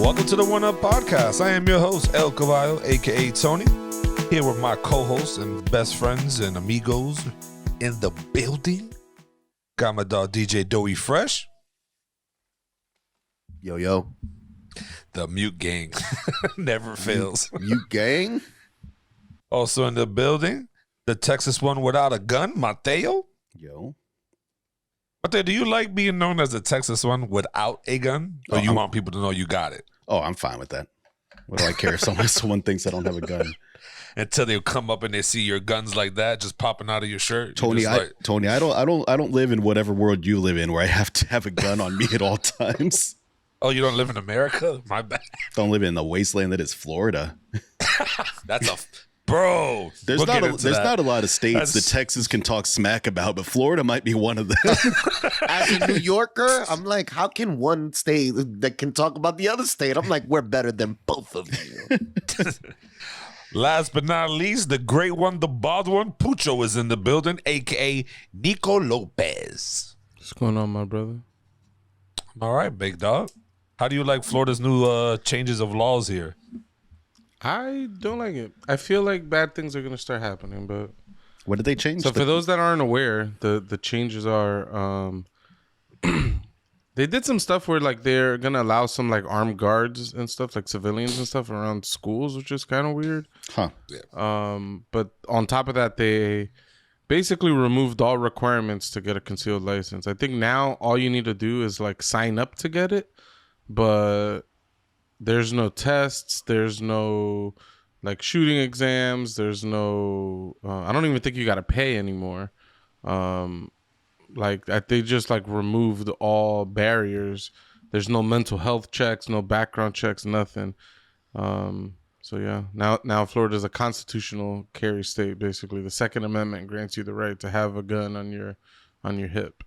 Welcome to the One Up Podcast. I am your host, El Caballo, aka Tony, here with my co-hosts and best friends and amigos in the building. Got my dog DJ Doey Fresh. Yo, yo. The Mute Gang never fails. Mute Gang? Also in the building, the Texas one without a gun, Mateo. Yo. Mateo, do you like being known as the Texas one without a gun? Or you want people to know you got it? Oh, I'm fine with that. What do I care if someone thinks I don't have a gun? Until they come up and they see your guns like that just popping out of your shirt. Tony, I don't live in whatever world you live in where I have to have a gun on me at all times. Oh, you don't live in America? My bad. Don't live in the wasteland that is Florida. That's a bro. There's not a lot of states that Texas can talk smack about, but Florida might be one of them. As a New Yorker, I'm like, how can one state that can talk about the other state? I'm like, we're better than both of you. Last but not least, the great one, the bald one, Pucho is in the building, aka Nico Lopez. What's going on, my brother? All right, big dog. How do you like Florida's new changes of laws here? I don't like it. I feel like bad things are going to start happening, but What did they change? so for those that aren't aware, the changes are they did some stuff where like they're going to allow some like armed guards and stuff, like civilians and stuff around schools, which is kind of weird. Huh. But on top of that, they basically removed all requirements to get a concealed license. I think now all you need to do is like sign up to get it, but there's no tests, there's no like shooting exams, there's no I don't even think you got to pay anymore. They just like removed all barriers. There's no mental health checks, no background checks, nothing. So yeah, now Florida's a constitutional carry state. Basically, the Second Amendment grants you the right to have a gun on your hip.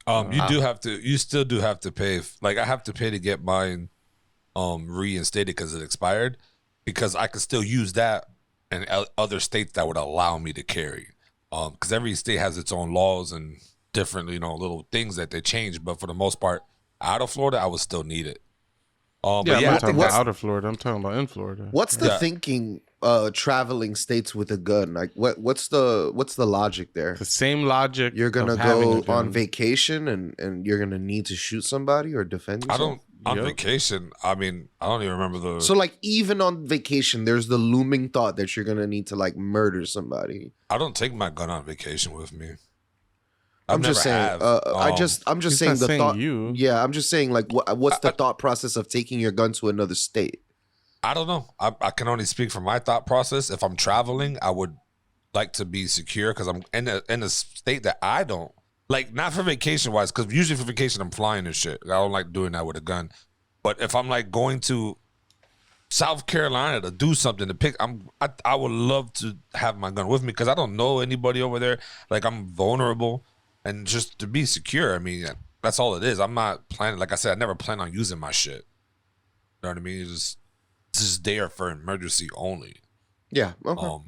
You still do have to pay. Like I have to pay to get mine reinstated because it expired, because I can still use that in other states that would allow me to carry. Because every state has its own laws and different, little things that they change. But for the most part, out of Florida, I would still need it. I'm not talking about out of Florida. I'm talking about in Florida. What's the thinking traveling states with a gun? Like what's the logic there? The same logic. You're gonna go on vacation and you're gonna need to shoot somebody or defend yourself? Vacation, I mean, I don't even remember So like even on vacation, there's the looming thought that you're gonna need to like murder somebody. I don't take my gun on vacation with me. I'm just saying. I'm just saying the thought. Yeah, I'm just saying like what's the thought process of taking your gun to another state? I don't know. I can only speak from my thought process. If I'm traveling, I would like to be secure because I'm in a state that I don't like. Not for vacation wise, because usually for vacation I'm flying and shit. I don't like doing that with a gun. But if I'm like going to South Carolina to do something to pick, I would love to have my gun with me because I don't know anybody over there. Like I'm vulnerable. And just to be secure, I mean, that's all it is. I'm not planning, like I said, I never plan on using my shit. You know what I mean? It's just there for emergency only. Yeah. Okay.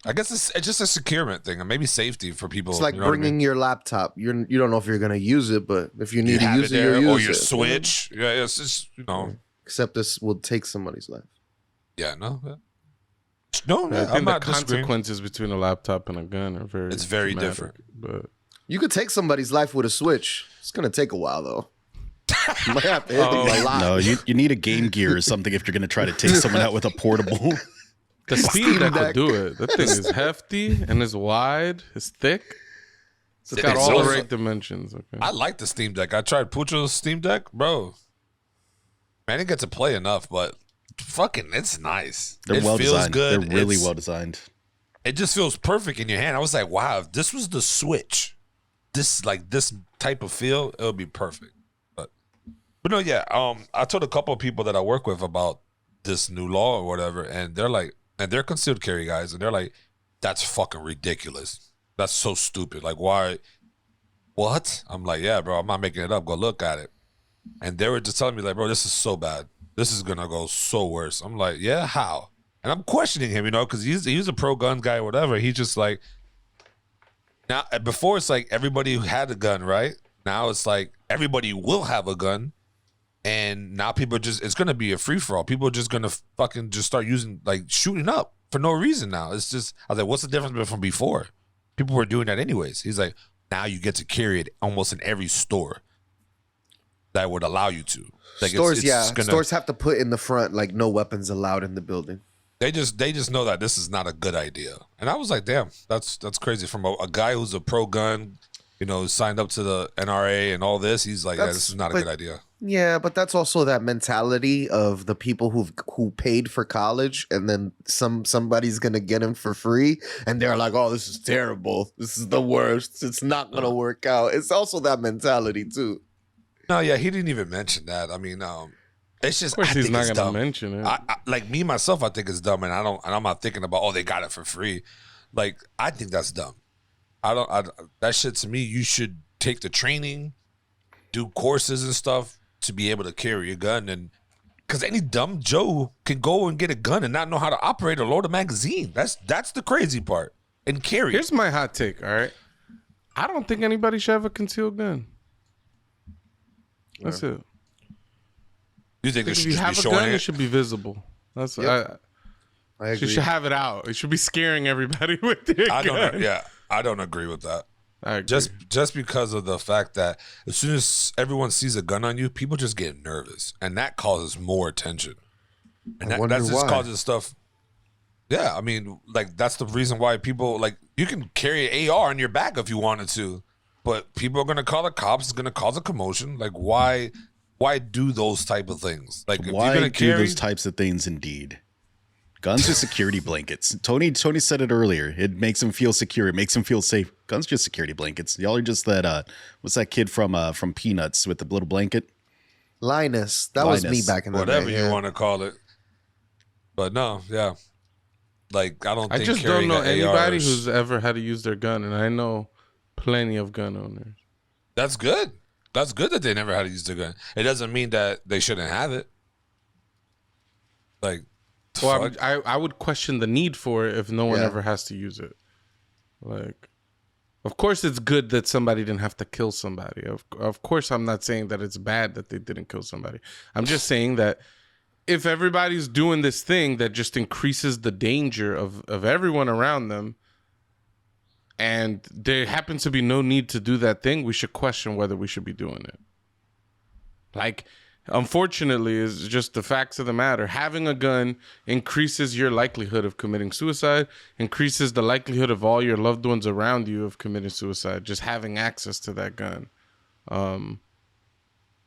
I guess it's just a securement thing, and maybe safety for people. It's like bringing your laptop. You don't know if you're gonna use it, but if you need to use it, you use it. Or your Switch. Yeah, it's just Except this will take somebody's life. Yeah. No. I think the consequences between a laptop and a gun are very. It's very different, but. You could take somebody's life with a Switch. It's going to take a while, though. You might have to hit them a lot. No, you need a Game Gear or something if you're going to try to take someone out with a portable. The Steam Deck will do it. That thing is hefty and it's wide. It's thick. It's got all the right dimensions. Okay. I like the Steam Deck. I tried Pucho's Steam Deck. Bro, man, I didn't get to play enough, but fucking it's nice. They're well designed. Good. They're really well designed. It just feels perfect in your hand. I was like, wow, if this was the Switch, this type of feel, it would be perfect. But no, yeah. I told a couple of people that I work with about this new law or whatever, and they're like, and they're concealed carry guys, and they're like, that's fucking ridiculous. That's so stupid. Like, why? What? I'm like, yeah, bro, I'm not making it up. Go look at it. And they were just telling me like, bro, this is so bad. This is gonna go so worse. I'm like, yeah, how? And I'm questioning him, because he's a pro gun guy or whatever. He's just like, now, before it's like everybody who had a gun, right? Now it's like everybody will have a gun, And now people it's going to be a free for all. People are just going to fucking just start shooting up for no reason now. It's just, I was like, what's the difference from before? People were doing that anyways. He's like, now you get to carry it almost in every store that would allow you to. Like stores, stores have to put in the front, like, no weapons allowed in the building. They just know that this is not a good idea. And I was like, damn, that's crazy. From a guy who's a pro gun, signed up to the NRA and all this, he's like, this is not a good idea. Yeah, but that's also that mentality of the people who paid for college, and then somebody's gonna get them for free, and they're like, "Oh, this is terrible. This is the worst. It's not gonna work out." It's also that mentality too. No, yeah, he didn't even mention that. I mean, it's just, of course, he's not gonna mention it. I like me myself, I think it's dumb, and I'm not thinking about, oh, they got it for free. Like, I think that's dumb. That shit, to me, you should take the training, do courses and stuff to be able to carry a gun. And because any dumb Joe can go and get a gun and not know how to operate or load a magazine. That's the crazy part. And carry. Here's my hot take, all right? I don't think anybody should have a concealed gun. That's it. You think if you have a gun, it should be visible. That's I agree. You should have it out. It should be scaring everybody with your gun. I don't agree with that. I agree. Just because of the fact that as soon as everyone sees a gun on you, people just get nervous, and that causes more attention. And that just causes stuff. Yeah, I mean, like, that's the reason why people, like, you can carry an AR on your back if you wanted to, but people are gonna call the cops. It's gonna cause a commotion. Like, why do those type of things? Like, if why you're gonna do those types of things? Indeed. Guns are security blankets. Tony said it earlier. It makes them feel secure. It makes them feel safe. Guns are just security blankets. Y'all are just that. What's that kid from Peanuts with the little blanket? Linus. That was me back in the day. Whatever you want to call it. But no, yeah. Like, I don't. I just don't know anybody who's ever had to use their gun, and I know plenty of gun owners. That's good. That's good that they never had to use their gun. It doesn't mean that they shouldn't have it. Like. Well, I would question the need for it if no one ever has to use it. Like, of course, it's good that somebody didn't have to kill somebody. Of course, I'm not saying that it's bad that they didn't kill somebody. I'm just saying that if everybody's doing this thing that just increases the danger of everyone around them, and there happens to be no need to do that thing, we should question whether we should be doing it. Like, unfortunately, is just the facts of the matter. Having a gun increases your likelihood of committing suicide, increases the likelihood of all your loved ones around you of committing suicide, just having access to that gun.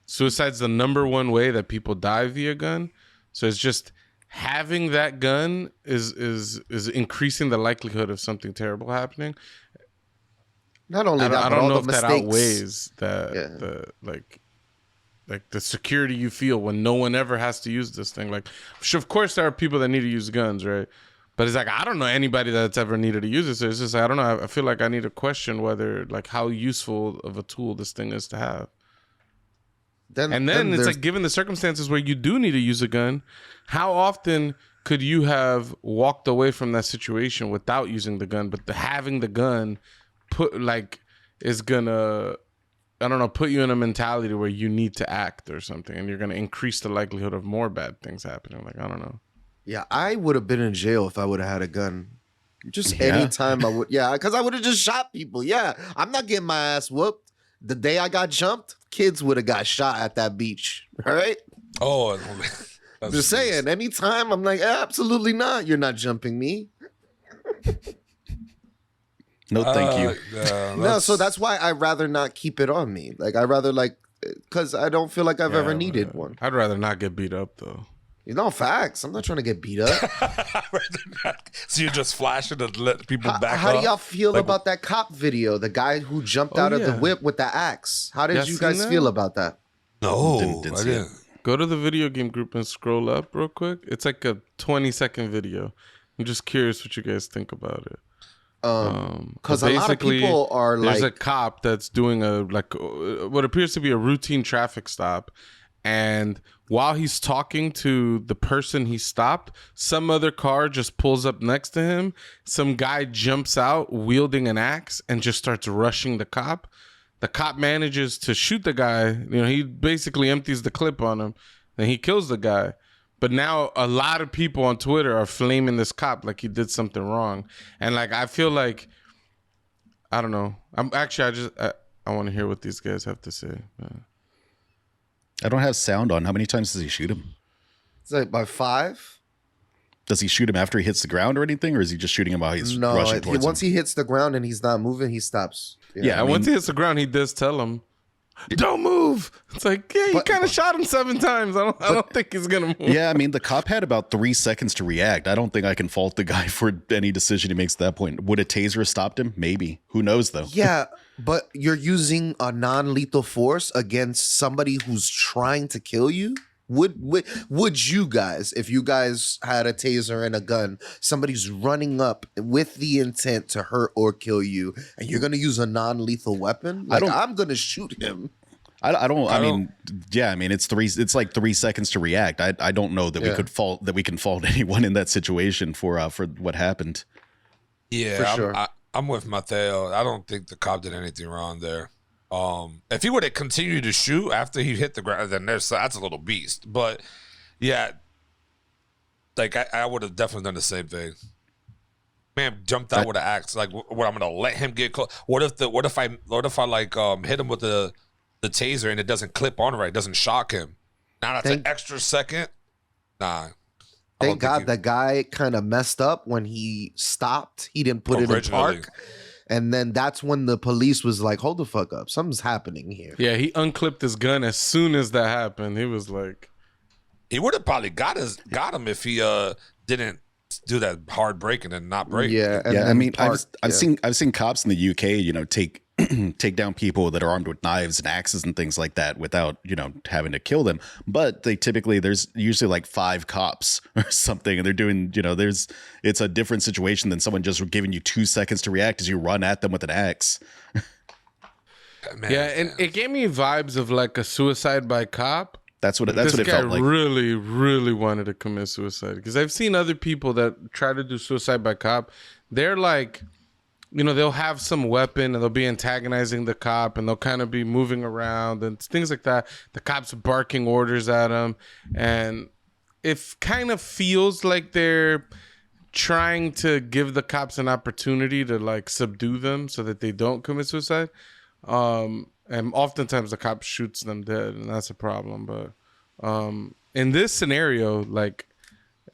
Suicide's the number one way that people die via gun. So it's just having that gun is increasing the likelihood of something terrible happening. Not only that, I but don't all know the if that mistakes. outweighs like the security you feel when no one ever has to use this thing. Like, of course there are people that need to use guns, right? But it's like, I don't know anybody that's ever needed to use it. So it's just, I don't know. I feel like I need to question whether, like, how useful of a tool this thing is to have. Then it's like, given the circumstances where you do need to use a gun, how often could you have walked away from that situation without using the gun? But having the gun is gonna, I don't know, put you in a mentality where you need to act or something, and you're gonna increase the likelihood of more bad things happening. Like, I don't know. Yeah, I would have been in jail if I would have had a gun. Just anytime I would, because I would have just shot people. Yeah, I'm not getting my ass whooped. The day I got jumped, kids would have got shot at that beach. All right. Oh, just saying. Anytime, I'm like, absolutely not. You're not jumping me. No, thank you. No, so that's why I'd rather not keep it on me. Like, I'd rather, because I don't feel like I've ever needed one. I'd rather not get beat up, though. No, facts. I'm not trying to get beat up. So you're just flashing to let people back up? How do y'all feel about that cop video? The guy who jumped out of the whip with the axe. How did you guys feel about that? No, I didn't. Go to the video game group and scroll up real quick. It's like a 20-second video. I'm just curious what you guys think about it. Because a lot of people are there's a cop that's doing what appears to be a routine traffic stop, and while he's talking to the person he stopped, some other car just pulls up next to him. Some guy jumps out wielding an axe and just starts rushing the cop. The cop manages to shoot the guy. You know, he basically empties the clip on him, and he kills the guy. But now a lot of people on Twitter are flaming this cop like he did something wrong. And like, I feel like, I don't know. I want to hear what these guys have to say. I don't have sound on. How many times does he shoot him? It's like by 5. Does he shoot him after he hits the ground or anything, or is he just shooting him while he's rushing towards once him? he hits the ground and he's not moving, he stops. Yeah, And once he hits the ground, he does tell him, "Don't move." It's like, yeah, you kind of shot him 7 times. I don't think he's gonna move. Yeah, I mean, the cop had about 3 seconds to react. I don't think I can fault the guy for any decision he makes at that point. Would a taser have stopped him? Maybe. Who knows, though? Yeah, but you're using a non-lethal force against somebody who's trying to kill you. Would you guys, if you guys had a taser and a gun, somebody's running up with the intent to hurt or kill you, and you're gonna use a non-lethal weapon? Like, I'm gonna shoot him. I mean, it's like 3 seconds to react. I don't know that we can fault anyone in that situation for what happened. Yeah, For sure. I'm with Mateo. I don't think the cop did anything wrong there. If he would have continued to shoot after he hit the ground, then that's a little beast. But yeah, like I would have definitely done the same thing. Man, jumped out with an axe. Like, what, I'm gonna let him get close? What if I like hit him with the taser and it doesn't clip on right, it doesn't shock him? Now that's an extra second. Nah. Thank God the guy kind of messed up when he stopped. He didn't put it in park. And then that's when the police was like, hold the fuck up. Something's happening here. Yeah, he unclipped his gun as soon as that happened. He was like, he would have probably got him if he didn't do that hard breaking and not break. Yeah, Yeah, I mean, I've seen cops in the UK, you know, take down people that are armed with knives and axes and things like that without, you know, having to kill them. But there's usually like 5 cops or something, and they're doing, you know, it's a different situation than someone just giving you 2 seconds to react as you run at them with an axe. Man, yeah, and it gave me vibes of like a suicide by cop. That's what it This guy felt like. really, really wanted to commit suicide, because I've seen other people that try to do suicide by cop. They're like, you know, they'll have some weapon and they'll be antagonizing the cop and they'll kind of be moving around and things like that. The cop's barking orders at them, and it kind of feels like they're trying to give the cops an opportunity to like subdue them so that they don't commit suicide. And oftentimes the cop shoots them dead, and that's a problem. But in this scenario, like,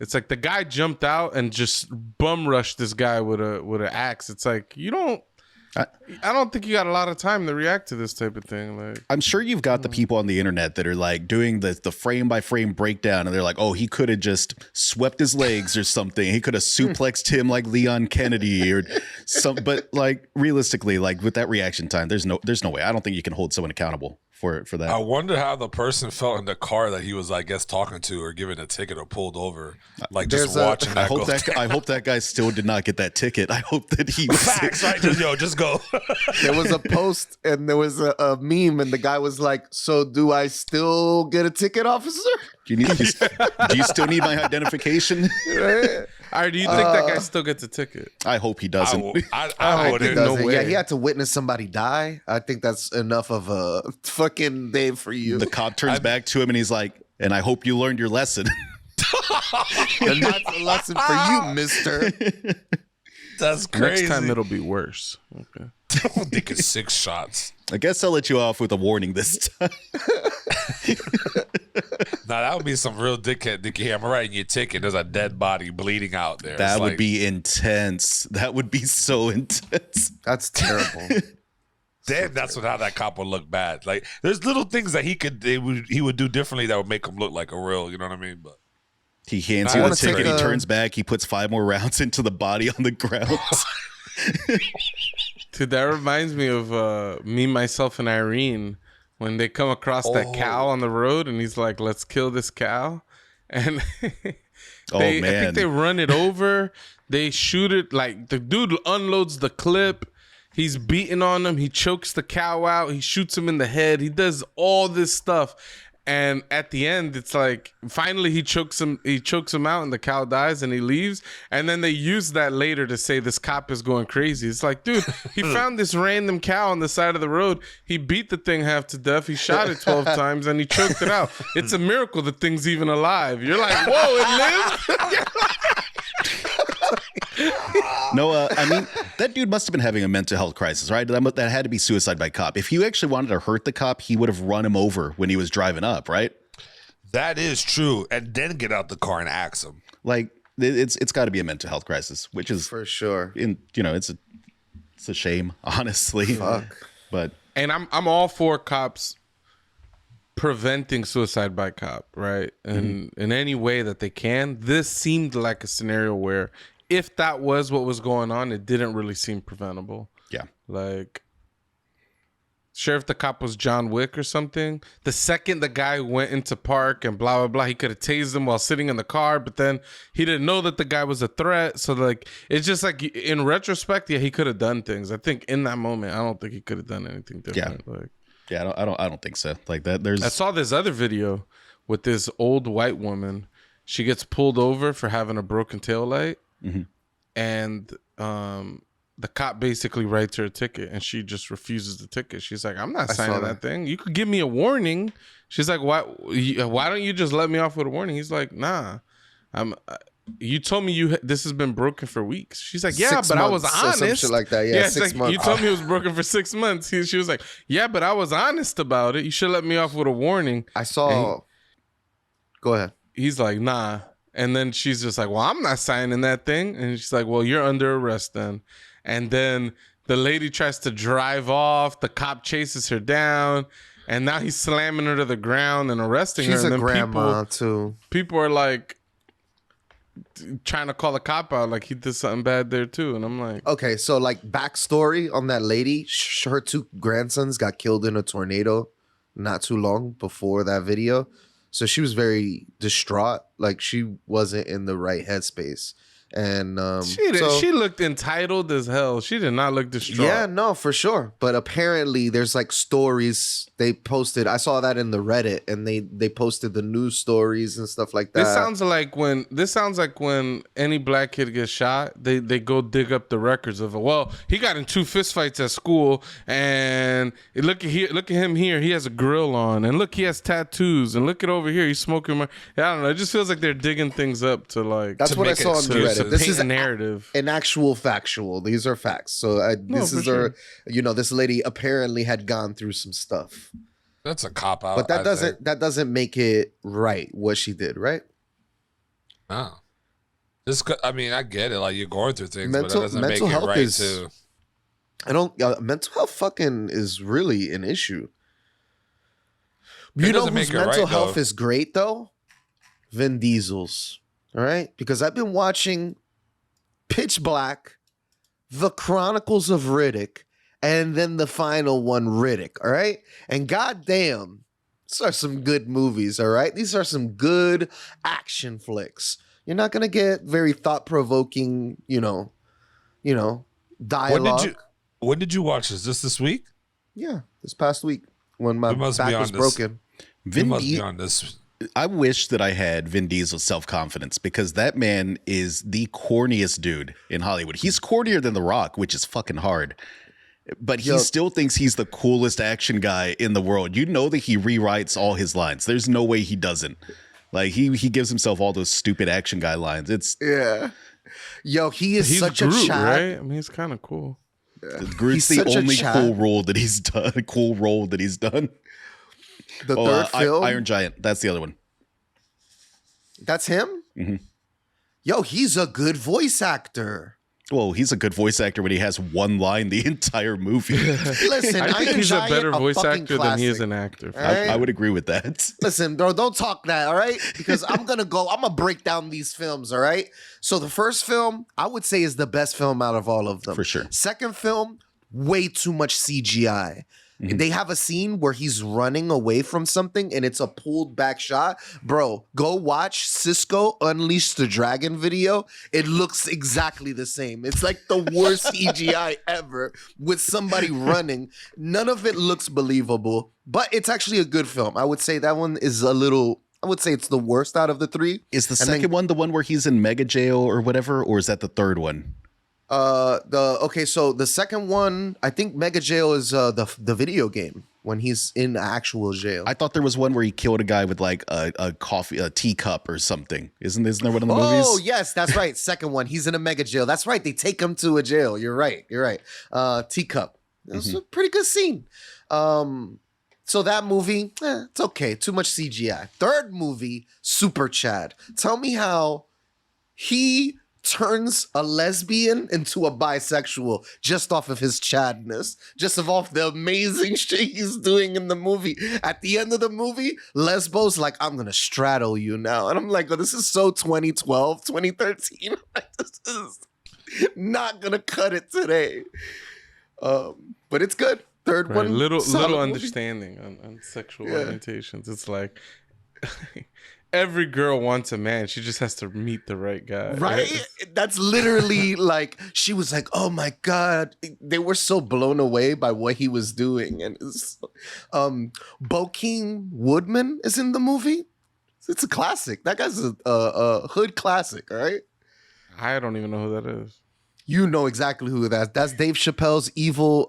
it's like the guy jumped out and just bum rushed this guy with an axe. It's like, I don't think you got a lot of time to react to this type of thing. Like, I'm sure you've got the people on the internet that are like doing the frame by frame breakdown, and they're like, oh, he could have just swept his legs or something. He could have suplexed him like Leon Kennedy or some. But like realistically, like with that reaction time, there's no way. I don't think you can hold someone accountable for that. I wonder how the person felt in the car that he was, I guess, talking to or giving a ticket or pulled over. Like, just watching that. I hope that guy still did not get that ticket. I hope that he was facts, right? Just go. There was a post and there was a meme, and the guy was like, so do I still get a ticket, officer? Do you still need my identification? All right, do you think that guy still gets a ticket? I hope he doesn't. I wouldn't. No way. Yeah, he had to witness somebody die. I think that's enough of a fucking day for you. The cop turns back to him and he's like, and I hope you learned your lesson. And that's a lesson for you, mister. That's crazy. Next time it'll be worse. Okay. I think it's 6 shots. I guess I'll let you off with a warning this time. Now that would be some real dickhead. Dickie, I'm writing your ticket. There's a dead body bleeding out there. That would be intense. That would be so intense. That's terrible. Then that's how that cop would look bad. Like, there's little things that he would do differently that would make him look like a real. You know what I mean? But he hands I you the wanna take ticket. He a- turns back. He puts 5 more rounds into the body on the ground. Dude, that reminds me of me, myself, and Irene when they come across that cow on the road, and he's like, "Let's kill this cow," and I think they run it over. They shoot it. Like, the dude unloads the clip. He's beating on him. He chokes the cow out. He shoots him in the head. He does all this stuff. And at the end, it's like finally he chokes him out, and the cow dies, and he leaves. And then they use that later to say this cop is going crazy. It's like, dude, he found this random cow on the side of the road. He beat the thing half to death. He shot it 12 times, and he choked it out. It's a miracle the thing's even alive. You're like, whoa, it lived. No, I mean, that dude must have been having a mental health crisis, right? That had to be suicide by cop. If he actually wanted to hurt the cop, he would have run him over when he was driving up, right? That is true. And then get out the car and axe him. Like, it's got to be a mental health crisis, which is For sure. it's a shame, honestly. Fuck. But And I'm all for cops preventing suicide by cop, right? And in any way that they can. This seemed like a scenario where if that was what was going on, it didn't really seem preventable. yeah, Like, sure, if the cop was John Wick or something, the second the guy went into park and blah, blah, blah, he could have tased him while sitting in the car, but then he didn't know that the guy was a threat. So, like, it's just like, in retrospect, yeah, he could have done things. I think in that moment, I don't think he could have done anything different. Like, yeah, I don't think so. Like that, I saw this other video with this old white woman. She gets pulled over for having a broken taillight, and the cop basically writes her a ticket, and she just refuses the ticket. She's like, "I'm not signing that thing. You could give me a warning." She's like, "Why don't you just let me off with a warning?" He's like, "Nah, you told me this has been broken for weeks." She's like, "Yeah, 6 but I was months or some honest." shit like that. Yeah, it's 6 like, months. you told me it was broken for 6 months. She was like, "Yeah, but I was honest about it. You should let me off with a warning." I saw. Go ahead. He's like, "Nah." And then she's just like, "Well, I'm not signing that thing." And she's like, "Well, you're under arrest then." And then the lady tries to drive off. The cop chases her down. And now he's slamming her to the ground and arresting her. She's And a then grandma too. people are like trying to call the cop out like he did something bad there too. And I'm like, Okay, so like backstory on that lady, her 2 grandsons got killed in a tornado not too long before that video. So she was very distraught, like she wasn't in the right headspace. And she looked entitled as hell. She did not look distraught. yeah, no, for sure. But apparently there's like stories they posted. I saw that in the Reddit, and they posted the news stories and stuff like that. This sounds like when any black kid gets shot, they go dig up the records of it. Well, he got in 2 fistfights at school, and look at him here. He has a grill on, and look, he has tattoos, and look at over here, he's smoking. I don't know. It just feels like they're digging things up to like. That's what I saw on the Reddit. This is a narrative, an actual factual. These are facts. So this lady apparently had gone through some stuff. That's a cop out. But that doesn't make it right what she did, right? No. I mean, I get it. Like, you're going through things, but that Mental doesn't make it health right is- to. I don't. Mental health fucking is really an issue. It You know doesn't whose make it right, mental health though. is great though? Vin Diesel's. All right, because I've been watching Pitch Black, The Chronicles of Riddick, and then the final one, Riddick. All right, and goddamn, these are some good movies. All right, these are some good action flicks. You're not gonna get very thought provoking, dialogue. When did you watch this? This week? Yeah, this past week when my We must be back on was this. broken. You must be on this. I wish that I had Vin Diesel's self-confidence, because that man is the corniest dude in Hollywood. He's cornier than The Rock, which is fucking hard. But he still thinks he's the coolest action guy in the world. You know that he rewrites all his lines. There's no way he doesn't. Like, he gives himself all those stupid action guy lines. It's Yeah. Yo, he's such Groot, a Chad. right? I mean, he's kind of cool. Groot's He's the such a only Chad. cool role that he's done. Cool role that he's done. The third film. Iron Giant. That's the other one. That's him? Mm-hmm. Yo, he's a good voice actor. Well, he's a good voice actor when he has one line the entire movie. Listen, I think Iron he's a Giant, better voice fucking actor than he is classic. an actor. All right? I would agree with that. Listen, bro, don't talk that, all right? Because I'm gonna break down these films, all right? So the first film, I would say, is the best film out of all of them. For sure. Second film, way too much CGI. They have a scene where he's running away from something and it's a pulled back shot. Bro, go watch Cisco Unleash the Dragon video. It looks exactly the same. It's like the worst CGI ever with somebody running. None of it looks believable, but it's actually a good film. I would say that one is a little, I would say it's the worst out of the three. Is the And then- second one the one where he's in mega jail or whatever, or is that the third one? So the second one, I think Mega Jail is the video game when he's in actual jail. I thought there was one where he killed a guy with like a teacup or something. Isn't there one of the movies? Oh yes, that's right. Second one, he's in a mega jail. That's right. They take him to a jail. You're right. Teacup. It was a pretty good scene. So that movie, it's okay. Too much CGI. Third movie, Super Chad. Tell me how he turns a lesbian into a bisexual just off of his chadness, just off the amazing shit he's doing in the movie. At the end of the movie, Lesbo's like, I'm gonna straddle you now. And I'm like, oh, this is so 2012, 2013. Like, this is not gonna cut it today. But it's good. Third Right. one. Little solid movie. understanding on sexual Yeah. orientations. It's like every girl wants a man. She just has to meet the right guy. Right? That's literally like, she was like, oh my God. They were so blown away by what he was doing. And it's, Bokeem Woodman is in the movie. It's a classic. That guy's a hood classic, right? I don't even know who that is. You know exactly who that's Dave Chappelle's evil,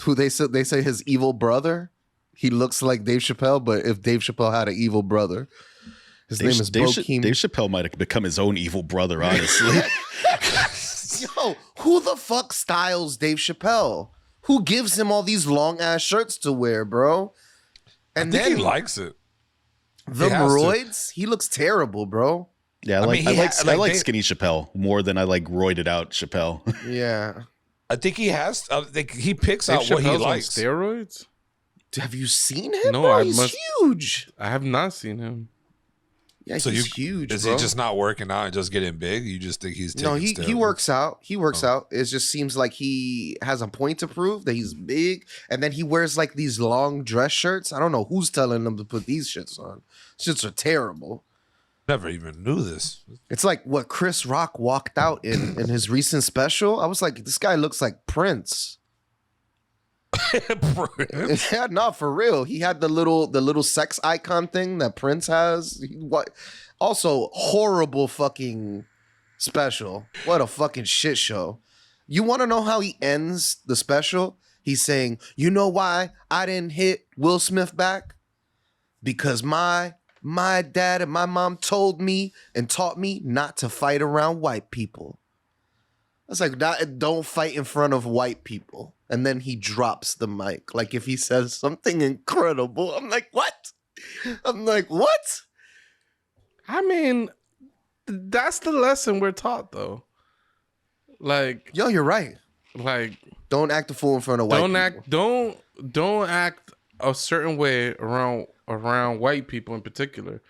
who they say his evil brother. He looks like Dave Chappelle, but if Dave Chappelle had an evil brother, his name is Bokeem. Dave Chappelle might have become his own evil brother, honestly. Yo, who the fuck styles Dave Chappelle? Who gives him all these long ass shirts to wear, bro? And I think then he likes it. the he has to. roids, he looks terrible, bro. Yeah, I mean, he I like they- skinny Chappelle more than I like roided out Chappelle. Yeah. I think he has. He picks Dave out what he Chappelle's on likes. steroids? Have you seen him? No, bro? I He's must- huge. I have not seen him. Yeah, So he's huge. Is bro. he just not working out and just getting big? You just think he's taking No, he steroids? works out. He works Oh. out. It just seems like he has a point to prove that he's big, and then he wears like these long dress shirts. I don't know who's telling him to put these shits on. Shits are terrible. Never even knew this. It's like what Chris Rock walked out in his recent special. I was like, this guy looks like Prince. Yeah, no, for real. He had the little sex icon thing that Prince has. What? Also, horrible fucking special. What a fucking shit show. You want to know how he ends the special? He's saying, "You know why I didn't hit Will Smith back? Because my dad and my mom told me and taught me not to fight around white people." I was like, don't fight in front of white people. And then he drops the mic. Like if he says something incredible. I'm like, what? I mean, that's the lesson we're taught, though. Like, Yo, you're right. Don't act a fool in front of white people. don't act a certain way around white people in particular,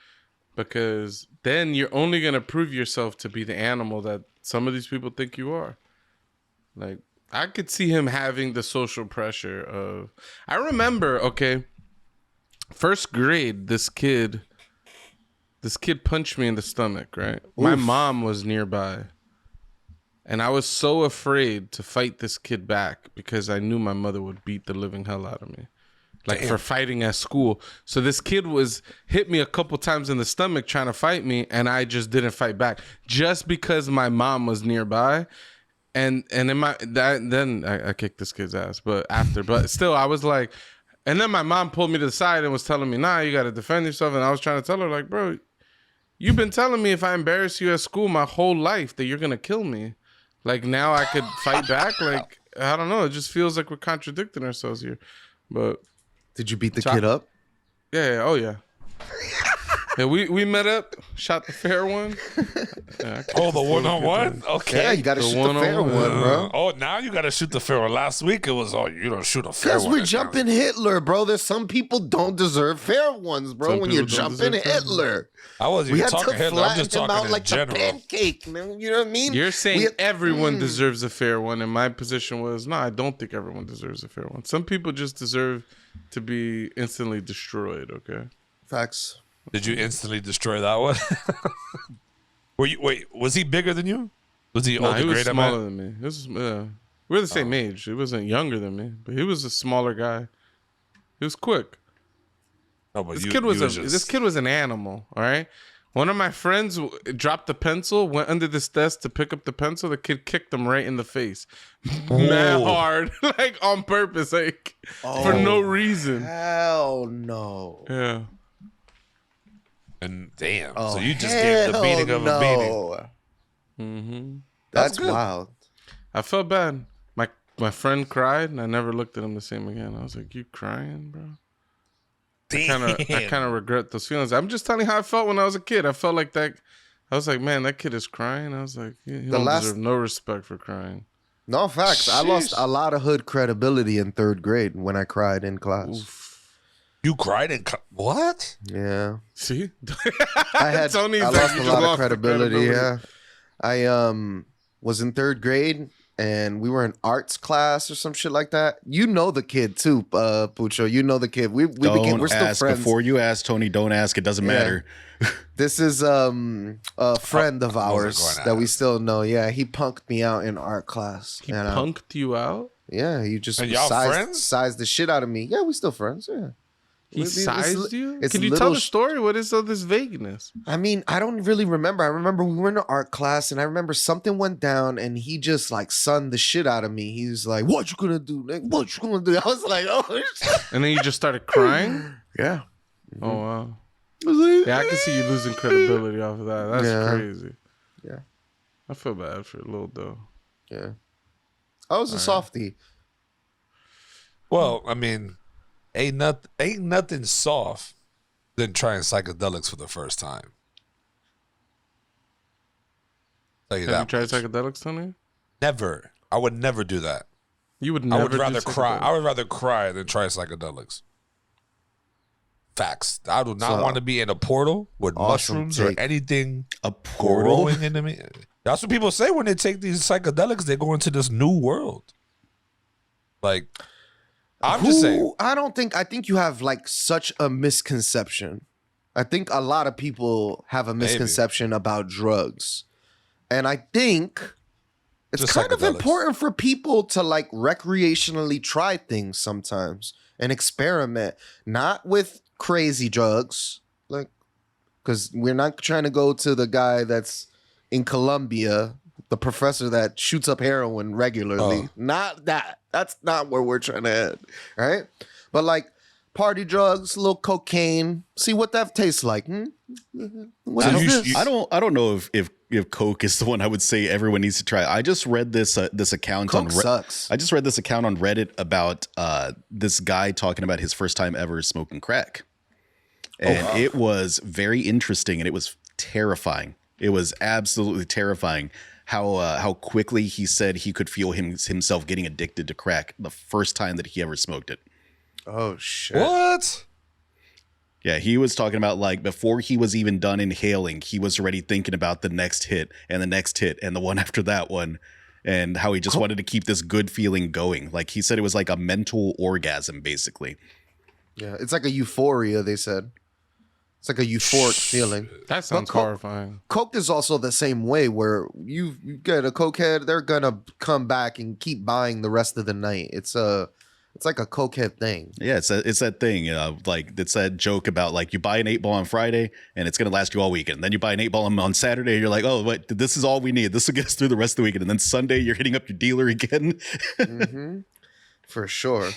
because then you're only gonna prove yourself to be the animal that some of these people think you are. Like, I could see him having the social pressure of. I remember, okay, first grade, this kid punched me in the stomach. Right, my mom was nearby. And I was so afraid to fight this kid back because I knew my mother would beat the living hell out of me. Like, for fighting at school. So this kid hit me a couple times in the stomach trying to fight me, and I just didn't fight back. Just because my mom was nearby. And then I kicked this kid's ass. But still, I was like, and then my mom pulled me to the side and was telling me, nah, you gotta defend yourself. And I was trying to tell her, like, bro, you've been telling me if I embarrass you at school my whole life that you're gonna kill me. Like, now I could fight back. Like, I don't know. It just feels like we're contradicting ourselves here. But Did you beat the kid up? yeah. Oh yeah. Yeah, we met up, shot the fair one. Yeah, Oh, the one-on-one? Okay. Yeah, you got to The shoot the fair one-on-one. one, bro. Oh, now you got to shoot the fair one. Last week it was, oh, you don't shoot a fair Because one. we're That jumping Hitler, bro. There's some people don't deserve fair ones, bro. Some when you're people don't jumping deserve fair ones. Hitler, I wasn't we even had to talking Hitler. I'm just flatten him talking out in like general. a pancake, man. You know what I mean? You're saying We had- everyone deserves a fair one, and my position was, no, I don't think everyone deserves a fair one. Some people just deserve to be instantly destroyed, okay? Facts. Did you instantly destroy that one? Wait, was he bigger than you? Was he Nah, older he was grade? smaller than me. We're the same Oh. age. He wasn't younger than me, but he was a smaller guy. He was quick. No, but This you- kid was you this kid was an animal. All right. One of my friends dropped the pencil, went under this desk to pick up the pencil. The kid kicked him right in the face, mad Oh. hard, like on purpose, like for no reason. Hell no. Yeah. And damn, Oh, so you just gave the beating of a beating. Mm-hmm. That's good. wild. I felt bad. My friend cried, and I never looked at him the same again. I was like, "You crying, bro?" I kind of regret those feelings. I'm just telling you how I felt when I was a kid. I felt like that. I was like, man, that kid is crying. I was like, he don't deserve no respect for crying. No facts. I lost a lot of hood credibility in third grade when I cried in class. You cried and what? Yeah. See, I had Tony's I like, lost you a just lot of lost the credibility. Yeah, I was in third grade and we were in arts class or some shit like that. You know the kid too, Pucho. You know the kid. We're still ask friends. before you ask, Tony. Don't ask. It doesn't Yeah. matter. This is a friend of ours going to that we ask. still know. Yeah, he punked me out in art class. he And, punked you out. yeah, he just And y'all friends? sized the shit out of me. Yeah, we still friends. Yeah. He It's- sized you. it's Can you little tell the story? What is all this vagueness? I mean, I don't really remember. I remember we were in an art class and I remember something went down and he just like sunned the shit out of me. He was like, "What you gonna do, nigga? What you gonna do?" I was like, "Oh shit." And then you just started crying. Yeah. Oh wow. I was like, Yeah, I can see you losing credibility off of that. That's Yeah. crazy. Yeah. I feel bad for Lil though. Yeah. I was a softie. Well, I mean, ain't nothing soft than trying psychedelics for the first time. Tell you Have you that tried much. psychedelics, Tony? Never. I would never do that. You would never. I would rather do cry. psychedelics? I would rather cry than try psychedelics. Facts. I do not So, want to be in a portal with awesome mushrooms or take. anything A portal. growing into me. That's what people say when they take these psychedelics. They go into this new world. Like, I'm just saying. I think you have like such a misconception. I think a lot of people have a misconception about drugs. And I think it's Just kind of psychedelics. important for people to like recreationally try things sometimes and experiment, not with crazy drugs, like because we're not trying to go to the guy that's in Colombia, the professor that shoots up heroin regularly. Oh. Not that. That's not where we're trying to head, right? But like party drugs, a little cocaine, see what that tastes like. What So is you- this? you- I don't know if Coke is the one I would say everyone needs to try. I just read this account Coke on sucks. I just read this account on Reddit about this guy talking about his first time ever smoking crack. And it was very interesting and it was terrifying. It was absolutely terrifying how quickly he said he could feel himself getting addicted to crack the first time that he ever smoked it. Oh shit. What? Yeah, he was talking about like before he was even done inhaling, he was already thinking about the next hit and the next hit and the one after that one, and how he just wanted to keep this good feeling going. Like he said it was like a mental orgasm, basically. Yeah, it's like a euphoria, they said. It's like a euphoric feeling. That sounds Coke- horrifying. Coke is also the same way where you get a cokehead, they're gonna come back and keep buying the rest of the night. It's like a cokehead thing. Yeah, it's that thing, like it's that joke about like you buy an 8-ball on Friday and it's gonna last you all weekend. Then you buy an 8-ball on Saturday and you're like, oh, what? This is all we need. This will get us through the rest of the weekend. And then Sunday you're hitting up your dealer again. Mm-hmm. For sure.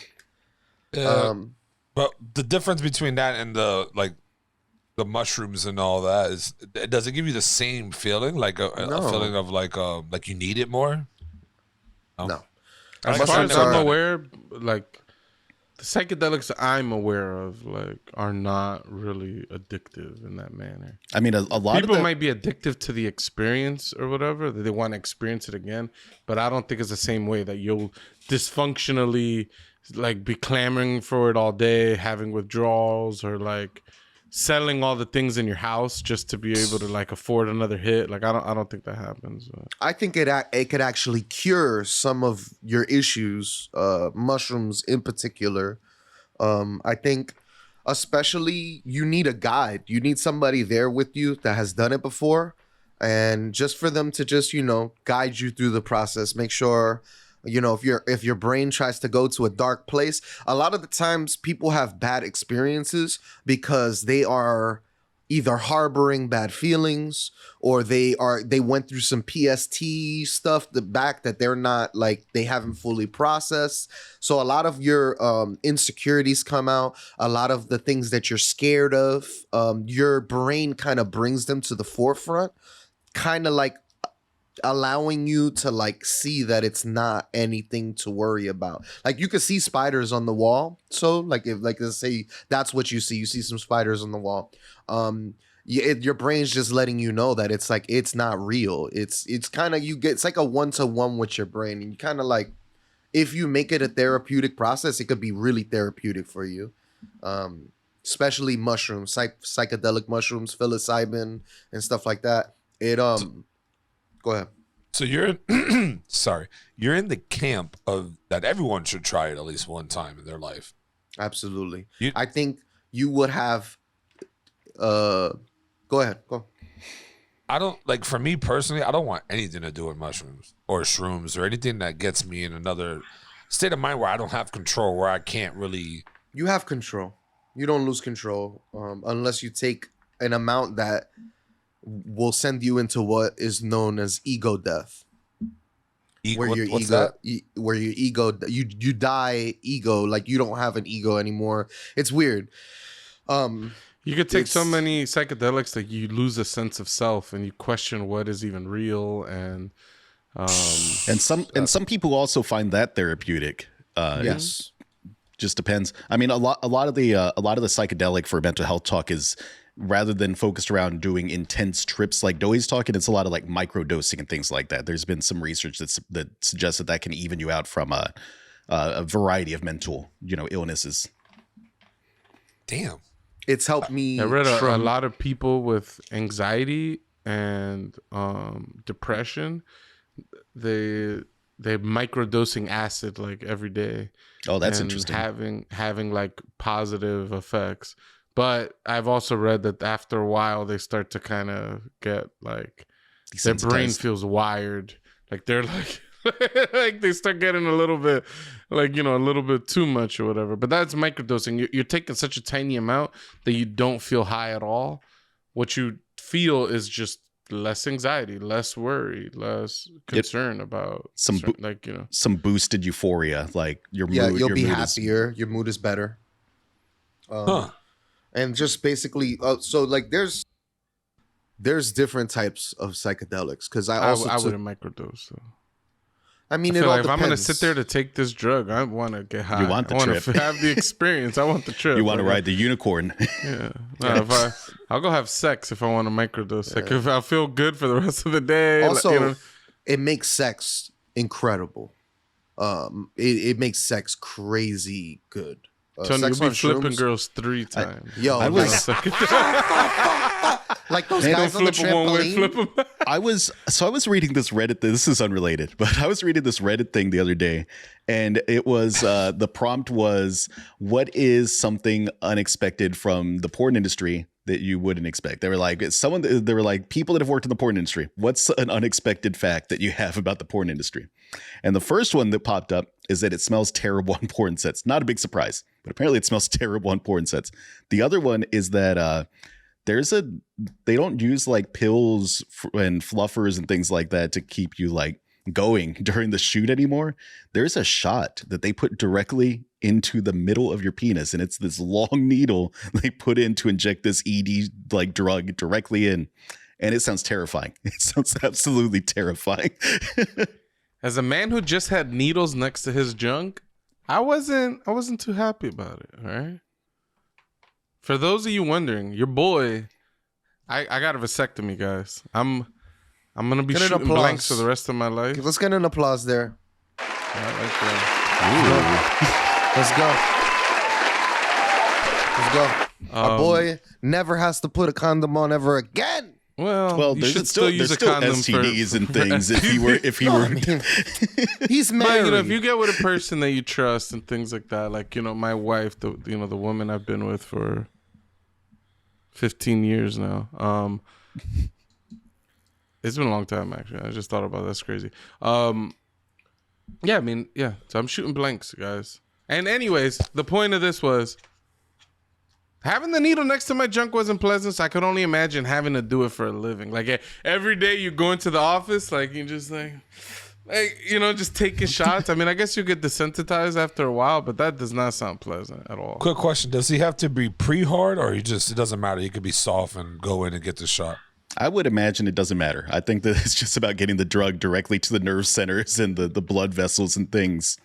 But the difference between that and the mushrooms and all that is, does it give you the same feeling, like a No. feeling of like you need it more? No. I As guess far I as never I'm done it. aware, like The psychedelics I'm aware of, like, are not really addictive in that manner. I mean, a lot People of might be addictive to the experience or whatever, that they want to experience it again, but I don't think it's the same way that you'll dysfunctionally like be clamoring for it all day, having withdrawals, or like selling all the things in your house just to be able to like afford another hit. Like I don't think that happens. I think it could actually cure some of your issues, mushrooms in particular. I think especially you need a guide. You need somebody there with you that has done it before, and just for them to just, guide you through the process. Make sure, if your brain tries to go to a dark place, a lot of the times people have bad experiences because they are either harboring bad feelings, or they went through some PST stuff that they're not, like, they haven't fully processed. So a lot of your insecurities come out, a lot of the things that you're scared of, your brain kind of brings them to the forefront, kind of like allowing you to like see that it's not anything to worry about. Like, you could see spiders on the wall, so like, if, like, let's say that's what you see some spiders on the wall, your brain's just letting you know that it's like, it's not real. It's kind of, it's like a 1-to-1 with your brain, and you kind of like, if you make it a therapeutic process, it could be really therapeutic for you. Especially mushrooms, psychedelic mushrooms, psilocybin and stuff like that. Go ahead. So you're sorry, you're in the camp of that everyone should try it at least one time in their life. Absolutely. I think you would have go ahead. Go. I don't, like, for me personally, I don't want anything to do with mushrooms or shrooms or anything that gets me in another state of mind where I don't have control, where I can't really. You have control. You don't lose control unless you take an amount that will send you into what is known as ego death. Where your What's ego, that? where your ego, you die ego, like you don't have an ego anymore. It's weird. You could take so many psychedelics that you lose a sense of self and you question what is even real, and some people also find that therapeutic. Yes. Just depends. I mean, a lot of the psychedelic for mental health talk is, rather than focused around doing intense trips like Doey's talking, it's a lot of like micro dosing and things like that. There's been some research that suggests that can even you out from a variety of mental, illnesses. Damn. It's helped me. I read a lot of people with anxiety and depression. They're microdosing acid like every day. Oh, that's and interesting. Having like positive effects. But I've also read that after a while they start to kind of get like their brain feels wired. Like they're like like they start getting a little bit like, a little bit too much or whatever. But that's microdosing. You're taking such a tiny amount that you don't feel high at all. What you feel is just less anxiety, less worry, less concern about some boosted euphoria. Like your mood, you'll be happier. Your mood is better. And just basically, so like there's different types of psychedelics, because I wouldn't microdose though. I mean, I it feel all like if I'm depends. gonna sit there to take this drug, I want to get high. You want the I want trip. to have the experience. I want the trip. You want to ride the unicorn. Yeah. No, I'll go have sex if I want to microdose. Like if I feel good for the rest of the day. Also, it makes sex incredible. It makes sex crazy good. Tony, Sex you'll on be flipping shrooms, girls 3 times. I was like those guys on the flip 'em one way, trampoline. flip 'em. I was reading this Reddit. This is unrelated, but I was reading this Reddit thing the other day, and it was the prompt was, "What is something unexpected from the porn industry that you wouldn't expect?" They were like, They were like, people that have worked in the porn industry. What's an unexpected fact that you have about the porn industry? And the first one that popped up is that it smells terrible on porn sets. Not a big surprise, but apparently it smells terrible on porn sets. The other one is that they don't use like pills and fluffers and things like that to keep you like going during the shoot anymore. There's a shot that they put directly into the middle of your penis, and it's this long needle they put in to inject this ED like drug directly in, and it sounds terrifying. It sounds absolutely terrifying. As a man who just had needles next to his junk, I wasn't too happy about it. All right. For those of you wondering, your boy, I got a vasectomy, guys. I'm gonna be Get an shooting applause. blanks for the rest of my life. Let's get an applause there. I like that. Let's go. Let's go. Our boy never has to put a condom on ever again. Well, you there's should still use there's a still condom STDs for, and things. If he No, were, I mean, he's But married. if you get with a person that you trust and things like that, like my wife, the woman I've been with for 15 years now. It's been a long time actually. I just thought about that's crazy. Yeah, I mean, yeah. So I'm shooting blanks, guys. And anyways, the point of this was having the needle next to my junk wasn't pleasant. So I could only imagine having to do it for a living. Like every day you go into the office, like you just just taking shots. I mean, I guess you get desensitized after a while, but that does not sound pleasant at all. Quick question: does he have to be pre-hard, or it doesn't matter? He could be soft and go in and get the shot. I would imagine it doesn't matter. I think that it's just about getting the drug directly to the nerve centers and the blood vessels and things.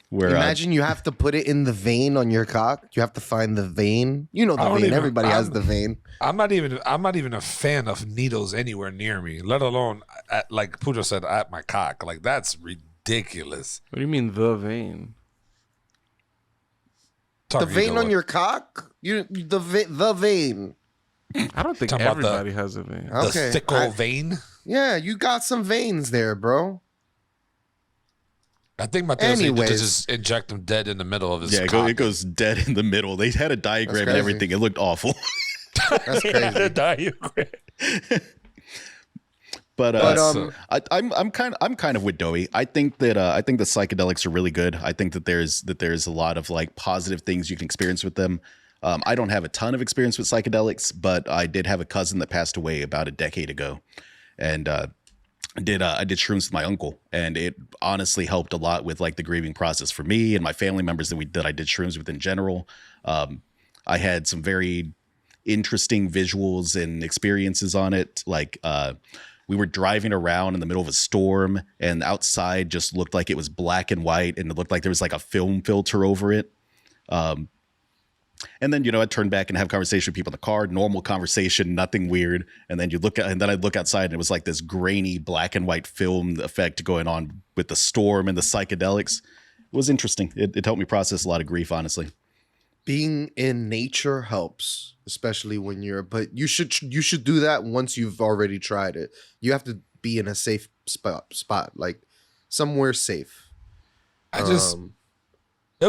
Where Imagine you have to put it in the vein on your cock. You have to find the vein. You know the vein. Everybody has the vein. I'm not even a fan of needles anywhere near me, let alone like Pujo said, at my cock. Like that's ridiculous. What do you mean the vein? The vein on your cock. The vein. I don't think Talking about everybody has a vein. the Okay. sickle vein. Yeah, you got some veins there, bro. I think my thing is to Anyways. just inject him dead in the middle of his it cock. goes dead in the middle. They had a diagram and crazy. everything. It looked awful. That's Yeah, crazy. the diagram. But But I'm kind of with Doey. I think that the psychedelics are really good. I think that there's a lot of like positive things you can experience with them. I don't have a ton of experience with psychedelics, but I did have a cousin that passed away about a decade ago, and I did shrooms with my uncle, and it honestly helped a lot with like the grieving process for me and my family members that I did shrooms with in general. I had some very interesting visuals and experiences on it, like we were driving around in the middle of a storm, and outside just looked like it was black and white, and it looked like there was like a film filter over it. And then, I'd turn back and have conversation with people in the car, normal conversation, nothing weird. And then I'd look outside and it was like this grainy black and white film effect going on with the storm and the psychedelics. It was interesting. It helped me process a lot of grief, honestly. being in nature helps, especially when but you should do that once you've already tried it. You have to be in a safe spot, like somewhere safe. It'll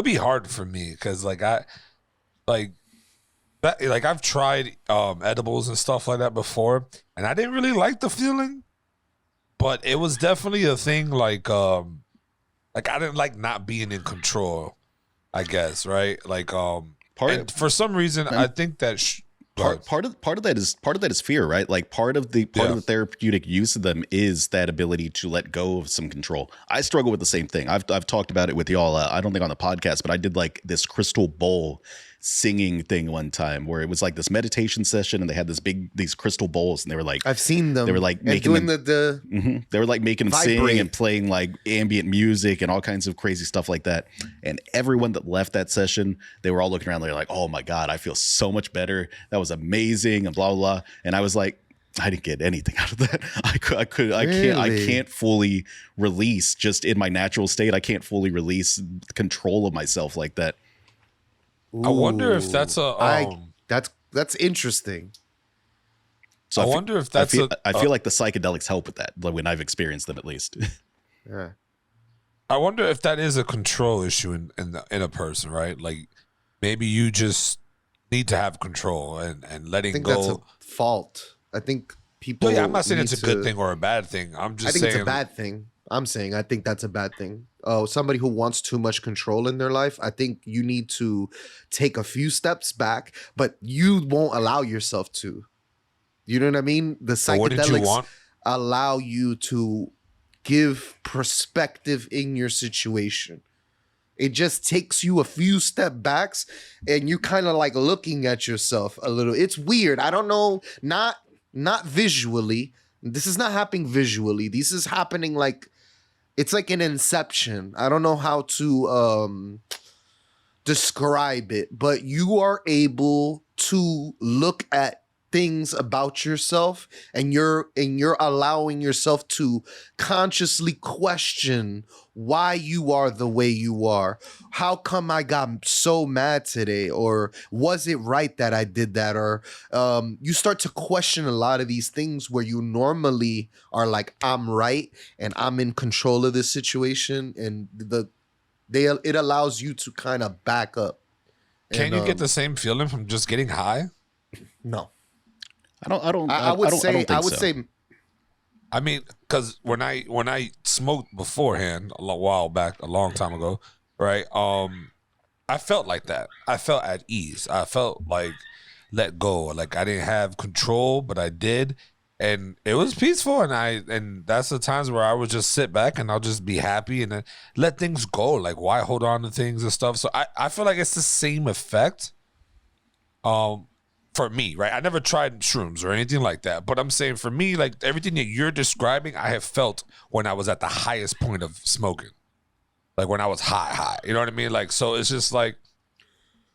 be hard for me because I've tried edibles and stuff like that before, and I didn't really like the feeling, but it was definitely a thing. Like I didn't like not being in control, I guess, right? For some reason, I think that part of that is fear, right? Like part of the therapeutic use of them is that ability to let go of some control. I struggle with the same thing. I've talked about it with y'all. I don't think on the podcast, but I did like this crystal bowl singing thing one time where it was like this meditation session, and they had these crystal bowls, and they were like, I've seen them. They were like and making doing them, they were like making them vibrate. sing and playing like ambient music and all kinds of crazy stuff like that. And everyone that left that session, they were all looking around. They're like, "Oh my god, I feel so much better. That was amazing," and blah blah blah. And I was like, I didn't get anything out of that. I can't fully release just in my natural state. I can't fully release control of myself like that. I wonder if that's that's interesting. So I wonder if that's I feel like the psychedelics help with that, like when I've experienced them at least. Yeah. I wonder if that is a control issue in a person, right? Like maybe you just need to have control and letting I think go. that's a fault. I think people. No, yeah, I'm not saying it's a need good to- thing or a bad thing. I'm just I think saying it's a bad thing. I'm saying I think that's a bad thing. Oh, somebody who wants too much control in their life, I think you need to take a few steps back, but you won't allow yourself to. You know what I mean? The So what did you psychedelics want? allow you to give perspective in your situation. It just takes you a few step backs and you kind of like looking at yourself a little. It's weird. I don't know, not visually. This is not happening visually. This is happening like it's like an inception. I don't know how to describe it, but you are able to look at things about yourself, and you're allowing yourself to consciously question why you are the way you are. How come I got so mad today? Or was it right that I did that? Or you start to question a lot of these things where you normally are like, I'm right and I'm in control of this situation, and it allows you to kind of back up. Can And, you get the same feeling from just getting high? no. I would don't say think I would so. say I mean, because when I smoked beforehand a while back, a long time ago, right? I felt like that. I felt at ease. I felt like let go. Like I didn't have control, but I did, and it was peaceful. And that's the times where I would just sit back and I'll just be happy and then let things go. Like why hold on to things and stuff? So I feel like it's the same effect. For me, right? I never tried shrooms or anything like that, but I'm saying for me, like everything that you're describing, I have felt when I was at the highest point of smoking, like when I was high. You know what I mean? Like, so it's just like,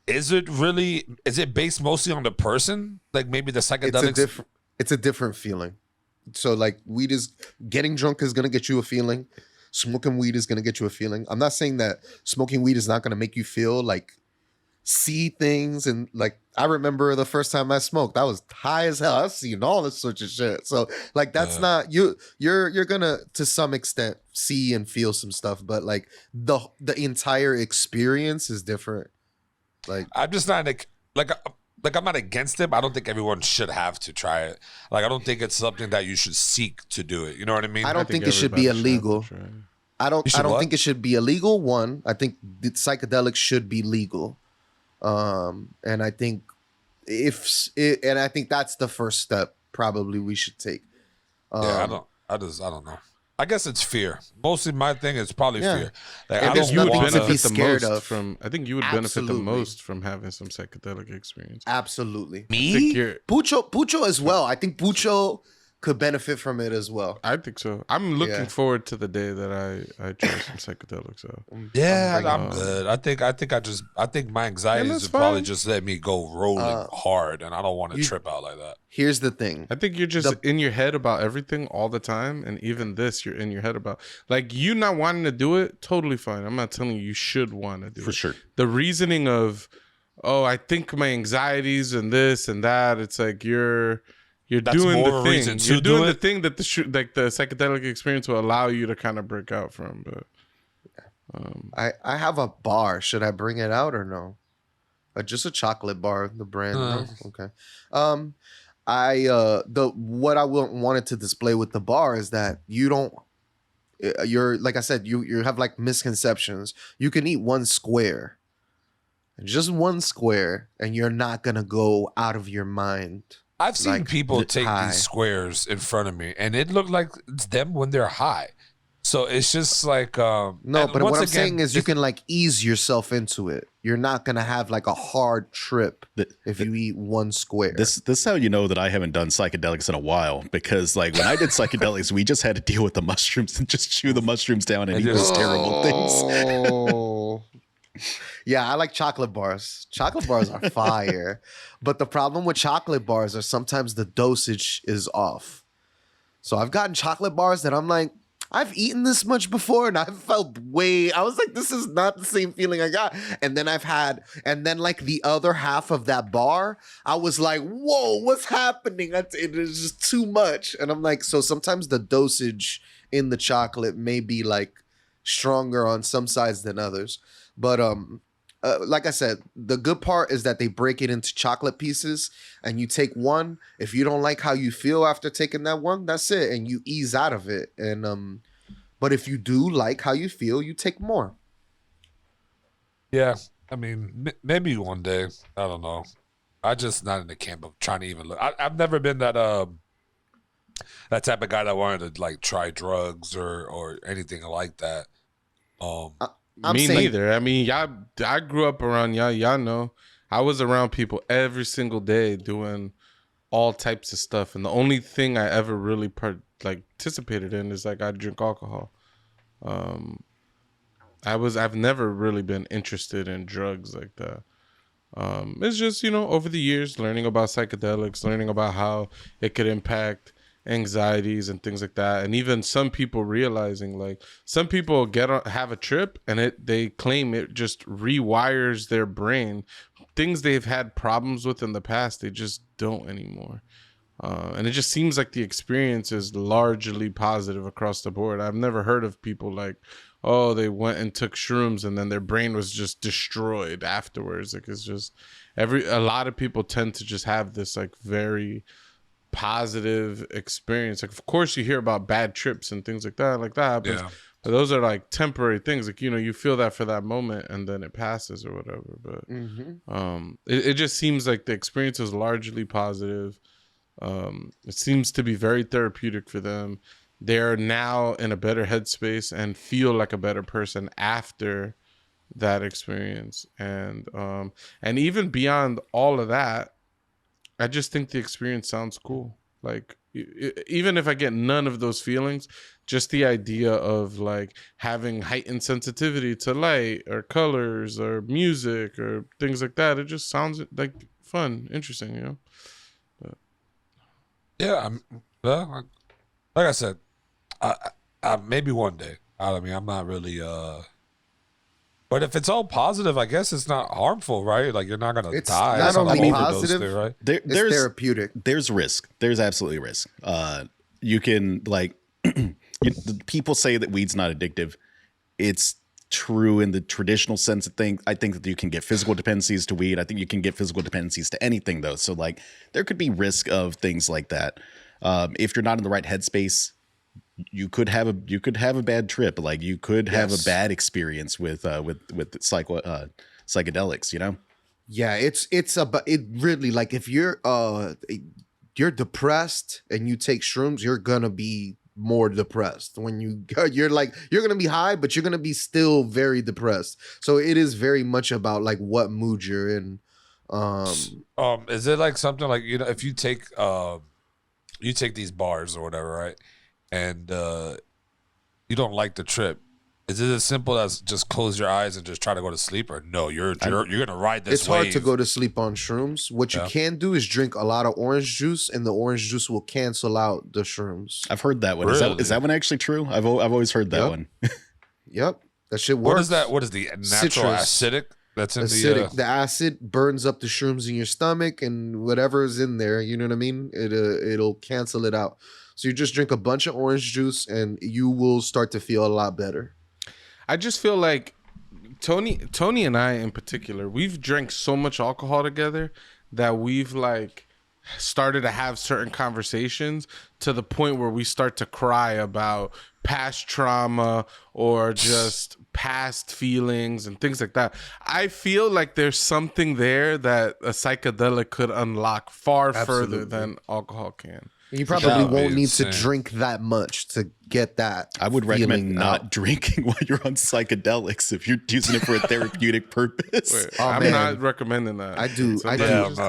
is it based mostly on the person? Like maybe the psychedelics. it's a different feeling. So like getting drunk is gonna get you a feeling. Smoking weed is gonna get you a feeling. I'm not saying that smoking weed is not gonna make you feel like see things, and like I remember the first time I smoked, I was high as hell. I've seen all this sorts of shit. So like that's not you're gonna to some extent see and feel some stuff, but like the entire experience is different. Like I'm just not like I'm not against it, but I don't think everyone should have to try it. Like I don't think it's something that you should seek to do it. You know what I mean? I don't think it should be illegal. I don't think it should be illegal. One, I think the psychedelics should be legal. And I think I think that's the first step probably we should take. I don't know. I guess it's fear. Mostly my thing is probably fear. Like And I there's don't nothing want to to be be scared of. I think you would benefit the Absolutely. most from having some psychedelic experience. Absolutely. I think you're- Pucho as well. I think Pucho could benefit from it as well. I think so. I'm looking Yeah. forward to the day that I try some psychedelics. So Yeah, bringing I'm good. I think my anxieties that's would probably fine. just let me go rolling hard, and I don't want to trip out like that. Here's the thing. I think you're just in your head about everything all the time, and even this, you're in your head about. Like you not wanting to do it, totally fine. I'm not telling you should want to do it For sure. The reasoning of, oh, I think my anxieties and this and that. It's like you're That's doing more the of a thing. reason to You're do doing the it. thing that the psychedelic experience will allow you to kind of break out from. But I have a bar. Should I bring it out or no? Just a chocolate bar, the brand. No? Okay. What I wanted to display with the bar is that you're like I said, you have like misconceptions. You can eat one square, just one square, and you're not gonna go out of your mind. I've seen Like, people take high. these squares in front of me, and it looked like it's them when they're high. So it's just like No, and but once what I'm again, saying is you it's- can like ease yourself into it. You're not gonna have like a hard trip if you eat one square. This is how you know that I haven't done psychedelics in a while, because like when I did psychedelics, we just had to deal with the mushrooms and just chew the mushrooms down and eat those terrible things. Oh. Yeah, I like chocolate bars. Chocolate bars are fire. But the problem with chocolate bars are sometimes the dosage is off. So I've gotten chocolate bars that I'm like, I've eaten this much before and I've felt I was like, this is not the same feeling I got. And then like the other half of that bar, I was like, whoa, what's happening? It is just too much. And I'm like, so sometimes the dosage in the chocolate may be like stronger on some sides than others. But like I said, the good part is that they break it into chocolate pieces and you take one. If you don't like how you feel after taking that one, that's it. And you ease out of it. And but if you do like how you feel, you take more. Yeah, I mean, maybe one day. I don't know. I just not in the camp of trying to even look. I've never been that that type of guy that wanted to like try drugs or anything like that. I'm me saying- neither. I mean, I grew up around y'all. Y'all know I was around people every single day doing all types of stuff, and the only thing I ever really participated in is like I drink alcohol. I've never really been interested in drugs like that. It's just, you know, over the years, learning about psychedelics, learning about how it could impact anxieties and things like that. And even some people realizing, like, some people have a trip and they claim it just rewires their brain. Things they've had problems with in the past, they just don't anymore. And it just seems like the experience is largely positive across the board. I've never heard of people like, oh, they went and took shrooms and then their brain was just destroyed afterwards. Like, it's just a lot of people tend to just have this like very positive experience. Like, of course you hear about bad trips and things like that happens, but those are like temporary things. Like, you know, you feel that for that moment and then it passes or whatever. But it just seems like the experience is largely positive. It seems to be very therapeutic for them. They're now in a better headspace and feel like a better person after that experience. And even beyond all of that, I just think the experience sounds cool. Like, even if I get none of those feelings, just the idea of like having heightened sensitivity to light or colors or music or things like that, it just sounds like fun, interesting, you know? Yeah, well, like I said, I maybe one day. I mean, I'm not really. But if it's all positive, I guess it's not harmful, right? Like, you're not gonna It's die. not It's an only overdose positive, there, right? It's There's therapeutic. there's risk. There's absolutely risk. You can like people say that weed's not addictive. It's true in the traditional sense of things. I think that you can get physical dependencies to weed. I think you can get physical dependencies to anything though. So like there could be risk of things like that. If you're not in the right headspace, you could have a bad trip. Like you could have a bad experience with psychedelics, you know? Yeah, it's about it really, like, if you're depressed and you take shrooms, you're gonna be more depressed. When you're gonna be high, but you're gonna be still very depressed. So it is very much about like what mood you're in. Is it like something like, you know, if you take these bars or whatever, right? And you don't like the trip. Is it as simple as just close your eyes and just try to go to sleep, or no? You're gonna ride this. It's hard to wave. go to sleep on shrooms. What you can do is drink a lot of orange juice, and the orange juice will cancel out the shrooms. I've heard that one. Really? Is that one actually true? I've always heard that one. Yep, that shit works. What is that? What is the natural Citrus. acidic that's in Acidic. the? The acid burns up the shrooms in your stomach, and whatever is in there, you know what I mean? It'll cancel it out. So you just drink a bunch of orange juice, and you will start to feel a lot better. I just feel like Tony and I in particular, we've drank so much alcohol together that we've like started to have certain conversations to the point where we start to cry about past trauma or just past feelings and things like that. I feel like there's something there that a psychedelic could unlock further Absolutely. than alcohol can. You probably That would won't be need to insane. drink that much to get that. I would feeling recommend not out. drinking while you're on psychedelics if you're using it for a therapeutic purpose. Wait, Oh, I'm man. not recommending that. I do. I Sometimes do. you just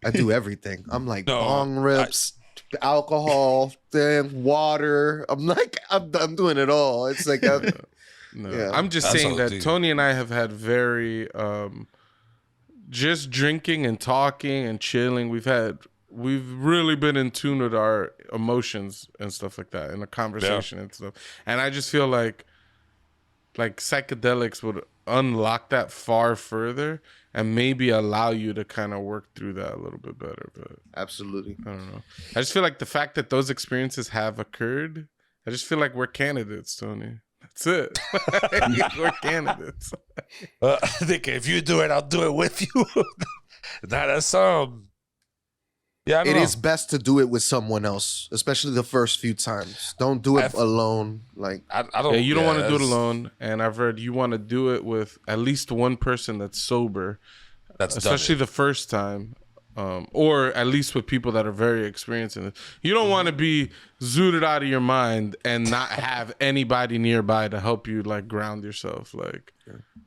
I do everything. I'm like No, bong rips, alcohol, then water. I'm like, I'm doing it all. It's like, No, Yeah. I'm just That's saying that OD. Tony and I have had very just drinking and talking and chilling. We've really been in tune with our emotions and stuff like that in a conversation and stuff. And I just feel like psychedelics would unlock that far further and maybe allow you to kind of work through that a little bit better. But absolutely. I don't know. I just feel like the fact that those experiences have occurred, I just feel like we're candidates, Tony. That's it. We're candidates. I think if you do it, I'll do it with you. That's yeah, I don't It know. is best to do it with someone else, especially the first few times. Don't do it alone. Like, I don't. Yeah, you don't want to do it that's- alone. And I've heard you want to do it with at least one person that's sober, That's especially done the first time. Or at least with people that are very experienced in it. You don't want to be zooted out of your mind and not have anybody nearby to help you like ground yourself. Like,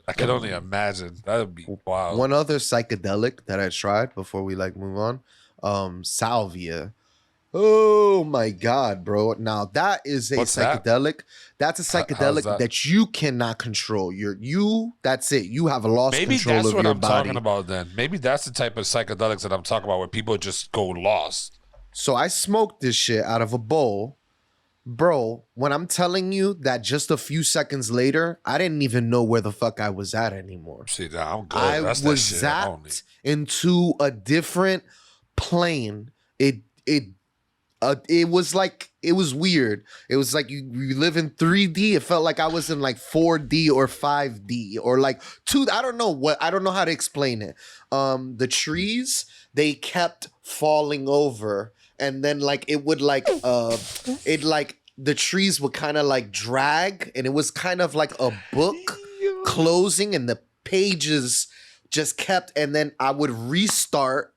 I can only imagine. That would be wild. one other psychedelic that I tried before we like move on, salvia. Oh my god, bro! Now that is a What's that? psychedelic. That's a How's psychedelic that? that you cannot control. You. That's it. You have lost Maybe control that's of what your I'm body. talking about then. Maybe that's the type of psychedelics that I'm talking about where people just go lost. So I smoked this shit out of a bowl, bro. When I'm telling you that just a few seconds later, I didn't even know where the fuck I was at anymore. See, nah, I'm good. I That's that was shit only. zapped into a different plane. It was like, it was weird. It was like you live in 3D. It felt like I was in like 4D or 5D or like two. I don't know how to explain it. The trees, they kept falling over, and then like it would like it like the trees would kind of like drag, and it was kind of like a book closing, and the pages just kept, and then I would restart,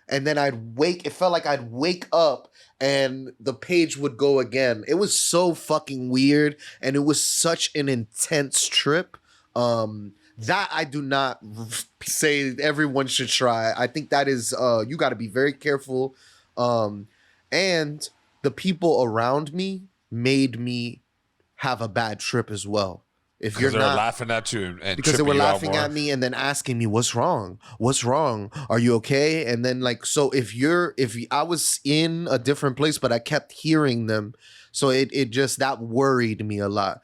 and then it felt like I'd wake up and the page would go again. It was so fucking weird, and it was such an intense trip. That I do not say everyone should try. I think that is you got to be very careful. And the people around me made me have a bad trip as well. If you're Because they were not laughing at you and because they were tripping you out laughing more. at me and then asking me what's wrong, are you okay? And then like, so if I was in a different place but I kept hearing them, so it just, that worried me a lot.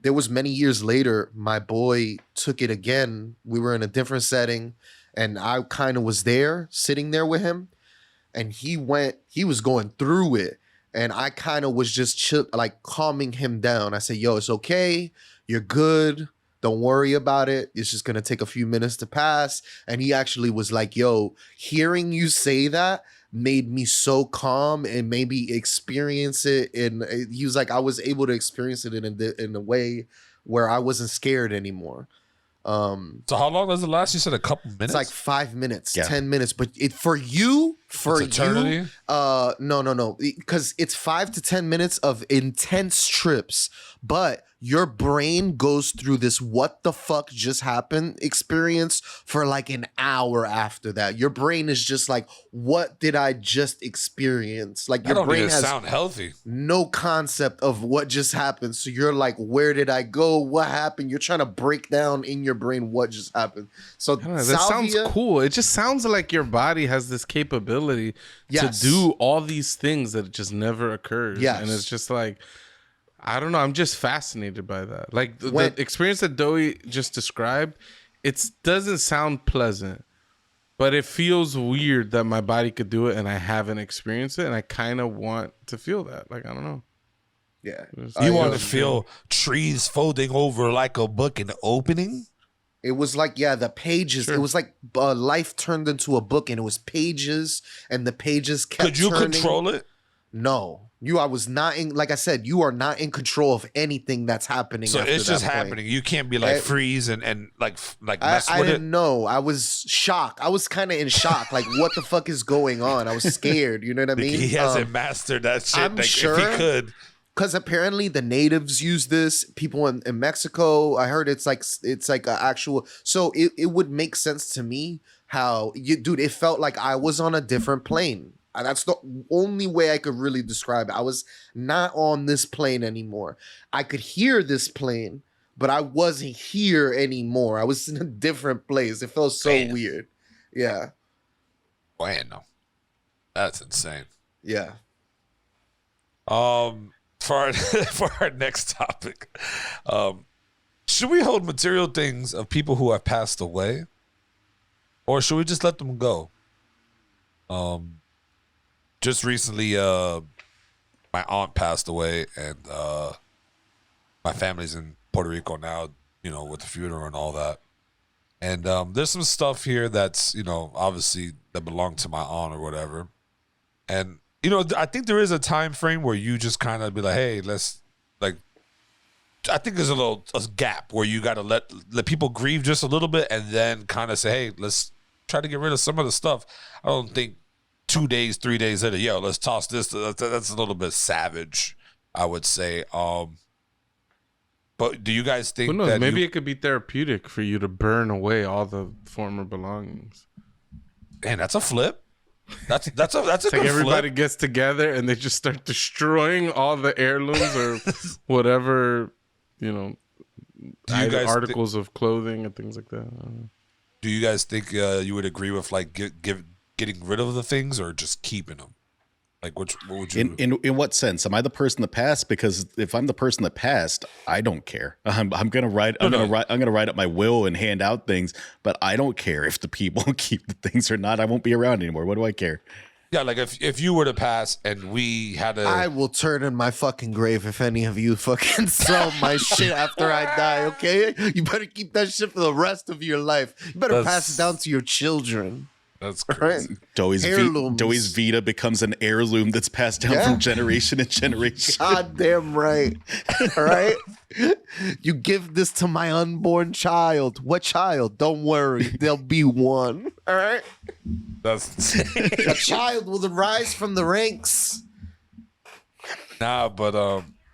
There was many years later, my boy took it again. We were in a different setting, and I kind of was there sitting there with him, and he was going through it, and I kind of was just like calming him down. I said, yo, it's okay, you're good, don't worry about it, it's just gonna take a few minutes to pass. And he actually was like, yo, hearing you say that made me so calm and maybe experience it he was like, I was able to experience it in a way where I wasn't scared anymore. So how long does it last? You said a couple minutes? It's like 5 minutes, Yeah. 10 minutes, but for you, It's eternity? no, because it's 5 to 10 minutes of intense trips, but your brain goes through this what the fuck just happened experience for like an hour after that. Your brain is just like, what did I just experience? Like I your don't brain even has sound healthy. no concept of what just happened. So you're like, where did I go? What happened? You're trying to break down in your brain what just happened. So I don't know, that sounds salvia, cool. It just sounds like your body has this capability Yes. to do all these things that it just never occurs. Yes. And it's just like, I don't know. I'm just fascinated by that. Like the When- experience that Doey just described, it doesn't sound pleasant, but it feels weird that my body could do it and I haven't experienced it. And I kind of want to feel that. Like, I don't know. yeah. You I want know. to feel trees folding over like a book in the opening? It was like, yeah, the pages. Sure. It was like life turned into a book, and it was pages, and the pages kept Could you turning. control it? No. I was not in, like I said, you are not in control of anything that's happening. So after it's just that point. happening. You can't be like Eh, freeze and like mess I with it. didn't know. I was shocked. I was kind of in shock. Like, what the fuck is going on? I was scared. You know what I mean? He hasn't mastered that shit. I'm like, sure- if he could. Because apparently the natives use this. People in Mexico, I heard it's like an actual. So it would make sense to me how dude. It felt like I was on a different plane. And that's the only way I could really describe it. I was not on this plane anymore. I could hear this plane, but I wasn't here anymore. I was in a different place. It felt so Damn. weird. Yeah, Bueno. That's insane. yeah. For our, for our next topic, should we hold material things of people who have passed away, or should we just let them go? Just recently, my aunt passed away, and my family's in Puerto Rico now. You know, with the funeral and all that. And there's some stuff here that's, you know, obviously that belonged to my aunt or whatever. And you know, I think there is a time frame where you just kind of be like, hey, let's like. I think there's a gap where you got to let people grieve just a little bit, and then kind of say, hey, let's try to get rid of some of the stuff. I don't think 2 days, 3 days later, yo, let's toss this. That's a little bit savage, I would say. But do you guys think Who knows? that Maybe it could be therapeutic for you to burn away all the former belongings. man, that's a flip. That's a It's good like everybody flip. gets together and they just start destroying all the heirlooms or whatever, you know, Do you guys articles of clothing and things like that. do you guys think you would agree with like getting rid of the things or just keeping them? Like what would you? In what sense? Am I the person that passed? Because if I'm the person that passed, I don't care. I'm gonna write. I'm gonna write up my will and hand out things, but I don't care if the people keep the things or not. I won't be around anymore. What do I care? Yeah, like if you were to pass and we had to, I will turn in my fucking grave if any of you fucking sell my shit after I die, okay? You better keep that shit for the rest of your life. You better pass it down to your children. that's Right? crazy. Heirlooms. Doey's Vita becomes an heirloom that's passed down Yeah. from generation to generation. Goddamn right. All right? You give this to my unborn child. What child? Don't worry. There'll be one. All right? That's A child will arise from the ranks. nah, but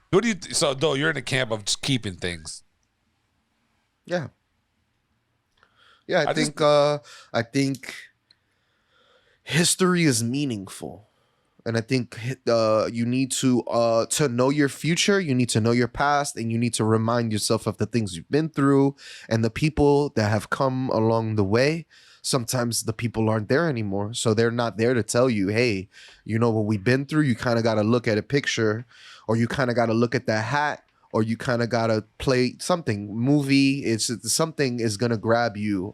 what do you? So though you're in the camp of just keeping things. Yeah. Yeah, I just- I think history is meaningful. And I think you need to know your future, you need to know your past, and you need to remind yourself of the things you've been through and the people that have come along the way. Sometimes the people aren't there anymore. So they're not there to tell you, hey, you know what we've been through? You kind of got to look at a picture, or you kind of got to look at that hat, or you kind of got to play something, movie. It's something is going to grab you.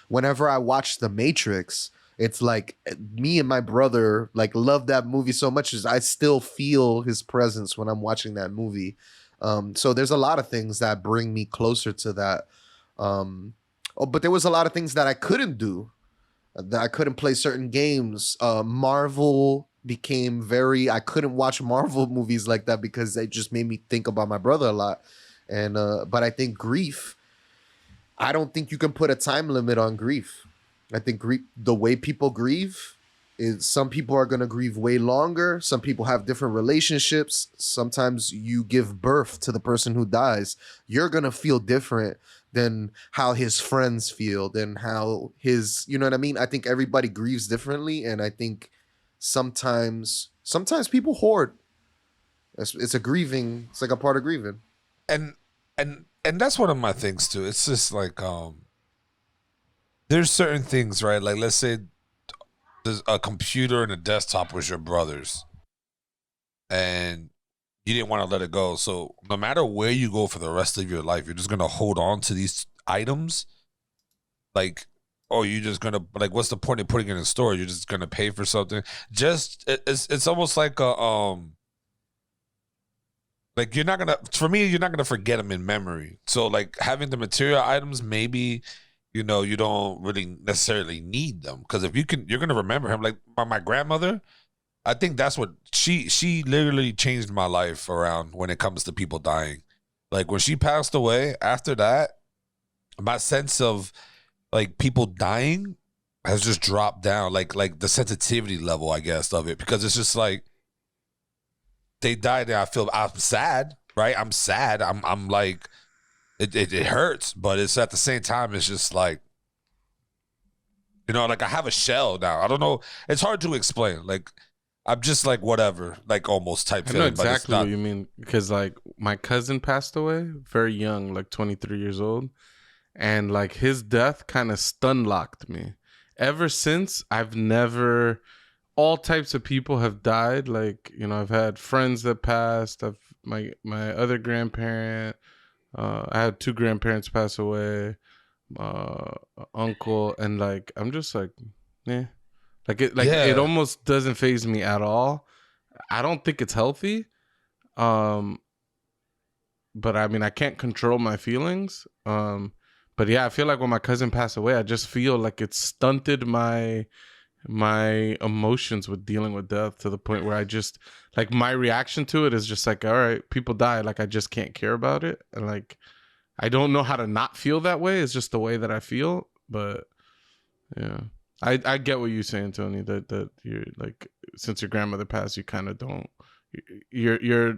Whenever I watch The Matrix, it's like me and my brother like love that movie so much as I still feel his presence when I'm watching that movie. So there's a lot of things that bring me closer to that. But there was a lot of things that I couldn't do. That I couldn't play certain games. Marvel became I couldn't watch Marvel movies like that because it just made me think about my brother a lot. And but I think grief, I don't think you can put a time limit on grief. I think the way people grieve is some people are going to grieve way longer. Some people have different relationships. Sometimes you give birth to the person who dies. You're going to feel different than how his friends feel, than how you know what I mean? I think everybody grieves differently. And I think sometimes people hoard. It's it's like a part of grieving. And that's one of my things too. It's just like there's certain things, right? Like let's say there's a computer and a desktop was your brother's, and you didn't want to let it go. So no matter where you go for the rest of your life, you're just gonna hold on to these items. Like, oh, you're just gonna like, what's the point of putting it in store? You're just gonna pay for something. It's almost like a like you're not gonna forget them in memory. So like having the material items, maybe you don't really necessarily need them, because if you're gonna remember him. Like my grandmother, I think that's what she literally changed my life around when it comes to people dying. Like when she passed away, after that, my sense of like people dying has just dropped down, like the sensitivity level, I guess, of it, because it's just like they died and I'm sad, right? I'm sad. I'm like it hurts, but it's at the same time it's just like, like I have a shell now. I don't know. It's hard to explain. Like I'm just like whatever, like almost type I know feeling. But it's exactly not, what you mean, because like my cousin passed away very young, like 23 years old, and like his death kind of stun locked me. Ever since, I've never. All types of people have died. Like I've had friends that passed. My other grandparent. I had 2 grandparents pass away. Uncle, and like I'm just like, yeah. It almost doesn't faze me at all. I don't think it's healthy. But I mean, I can't control my feelings. But yeah, I feel like when my cousin passed away, I just feel like it stunted my emotions with dealing with death, to the point where I just like my reaction to it is just like, all right, people die. Like I just can't care about it. And like, I don't know how to not feel that way. It's just the way that I feel. But yeah. I get what you're saying, Tony, that you're like, since your grandmother passed, you kind of don't, you're you have a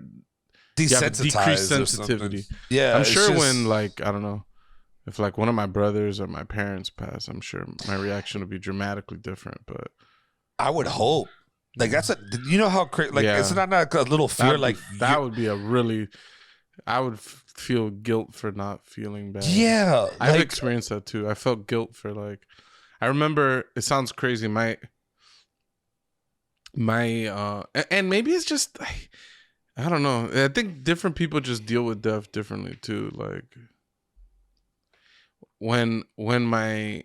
desensitized decreased or sensitivity. something. Yeah, I'm it's sure just- when like, I don't know, if like one of my brothers or my parents pass, I'm sure my reaction would be dramatically different. But I would hope. Like that's you know how like Yeah. it's not a little fear like that would be a really. I would feel guilt for not feeling bad. yeah. I've Like, experienced that too. I felt guilt for like. I remember. It sounds crazy. My and maybe it's just I don't know. I think different people just deal with death differently too. Like when my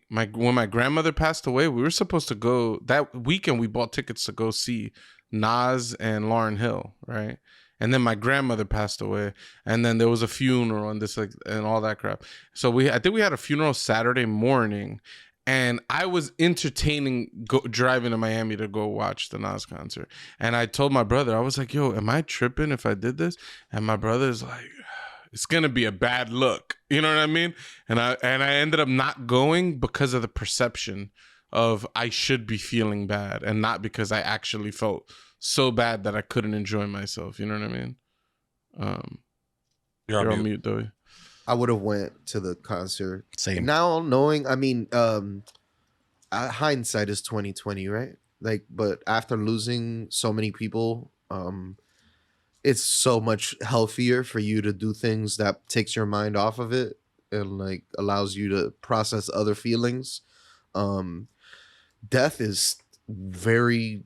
grandmother passed away, we were supposed to go that weekend. We bought tickets to go see Nas and Lauryn Hill, right? And then my grandmother passed away, and then there was a funeral and this like and all that crap. So I think we had a funeral Saturday morning, and I was entertaining driving to Miami to go watch the Nas concert. And I told my brother, I was like, "Yo, am I tripping if I did this?" And my brother's like, "It's gonna be a bad look," you know what I mean? And I ended up not going because of the perception of I should be feeling bad, and not because I actually felt so bad that I couldn't enjoy myself. You know what I mean? You're on mute, though. I would have went to the concert. Same. Now knowing, I mean, hindsight is 2020, right? Like, but after losing so many people, it's so much healthier for you to do things that takes your mind off of it and like allows you to process other feelings. Death is very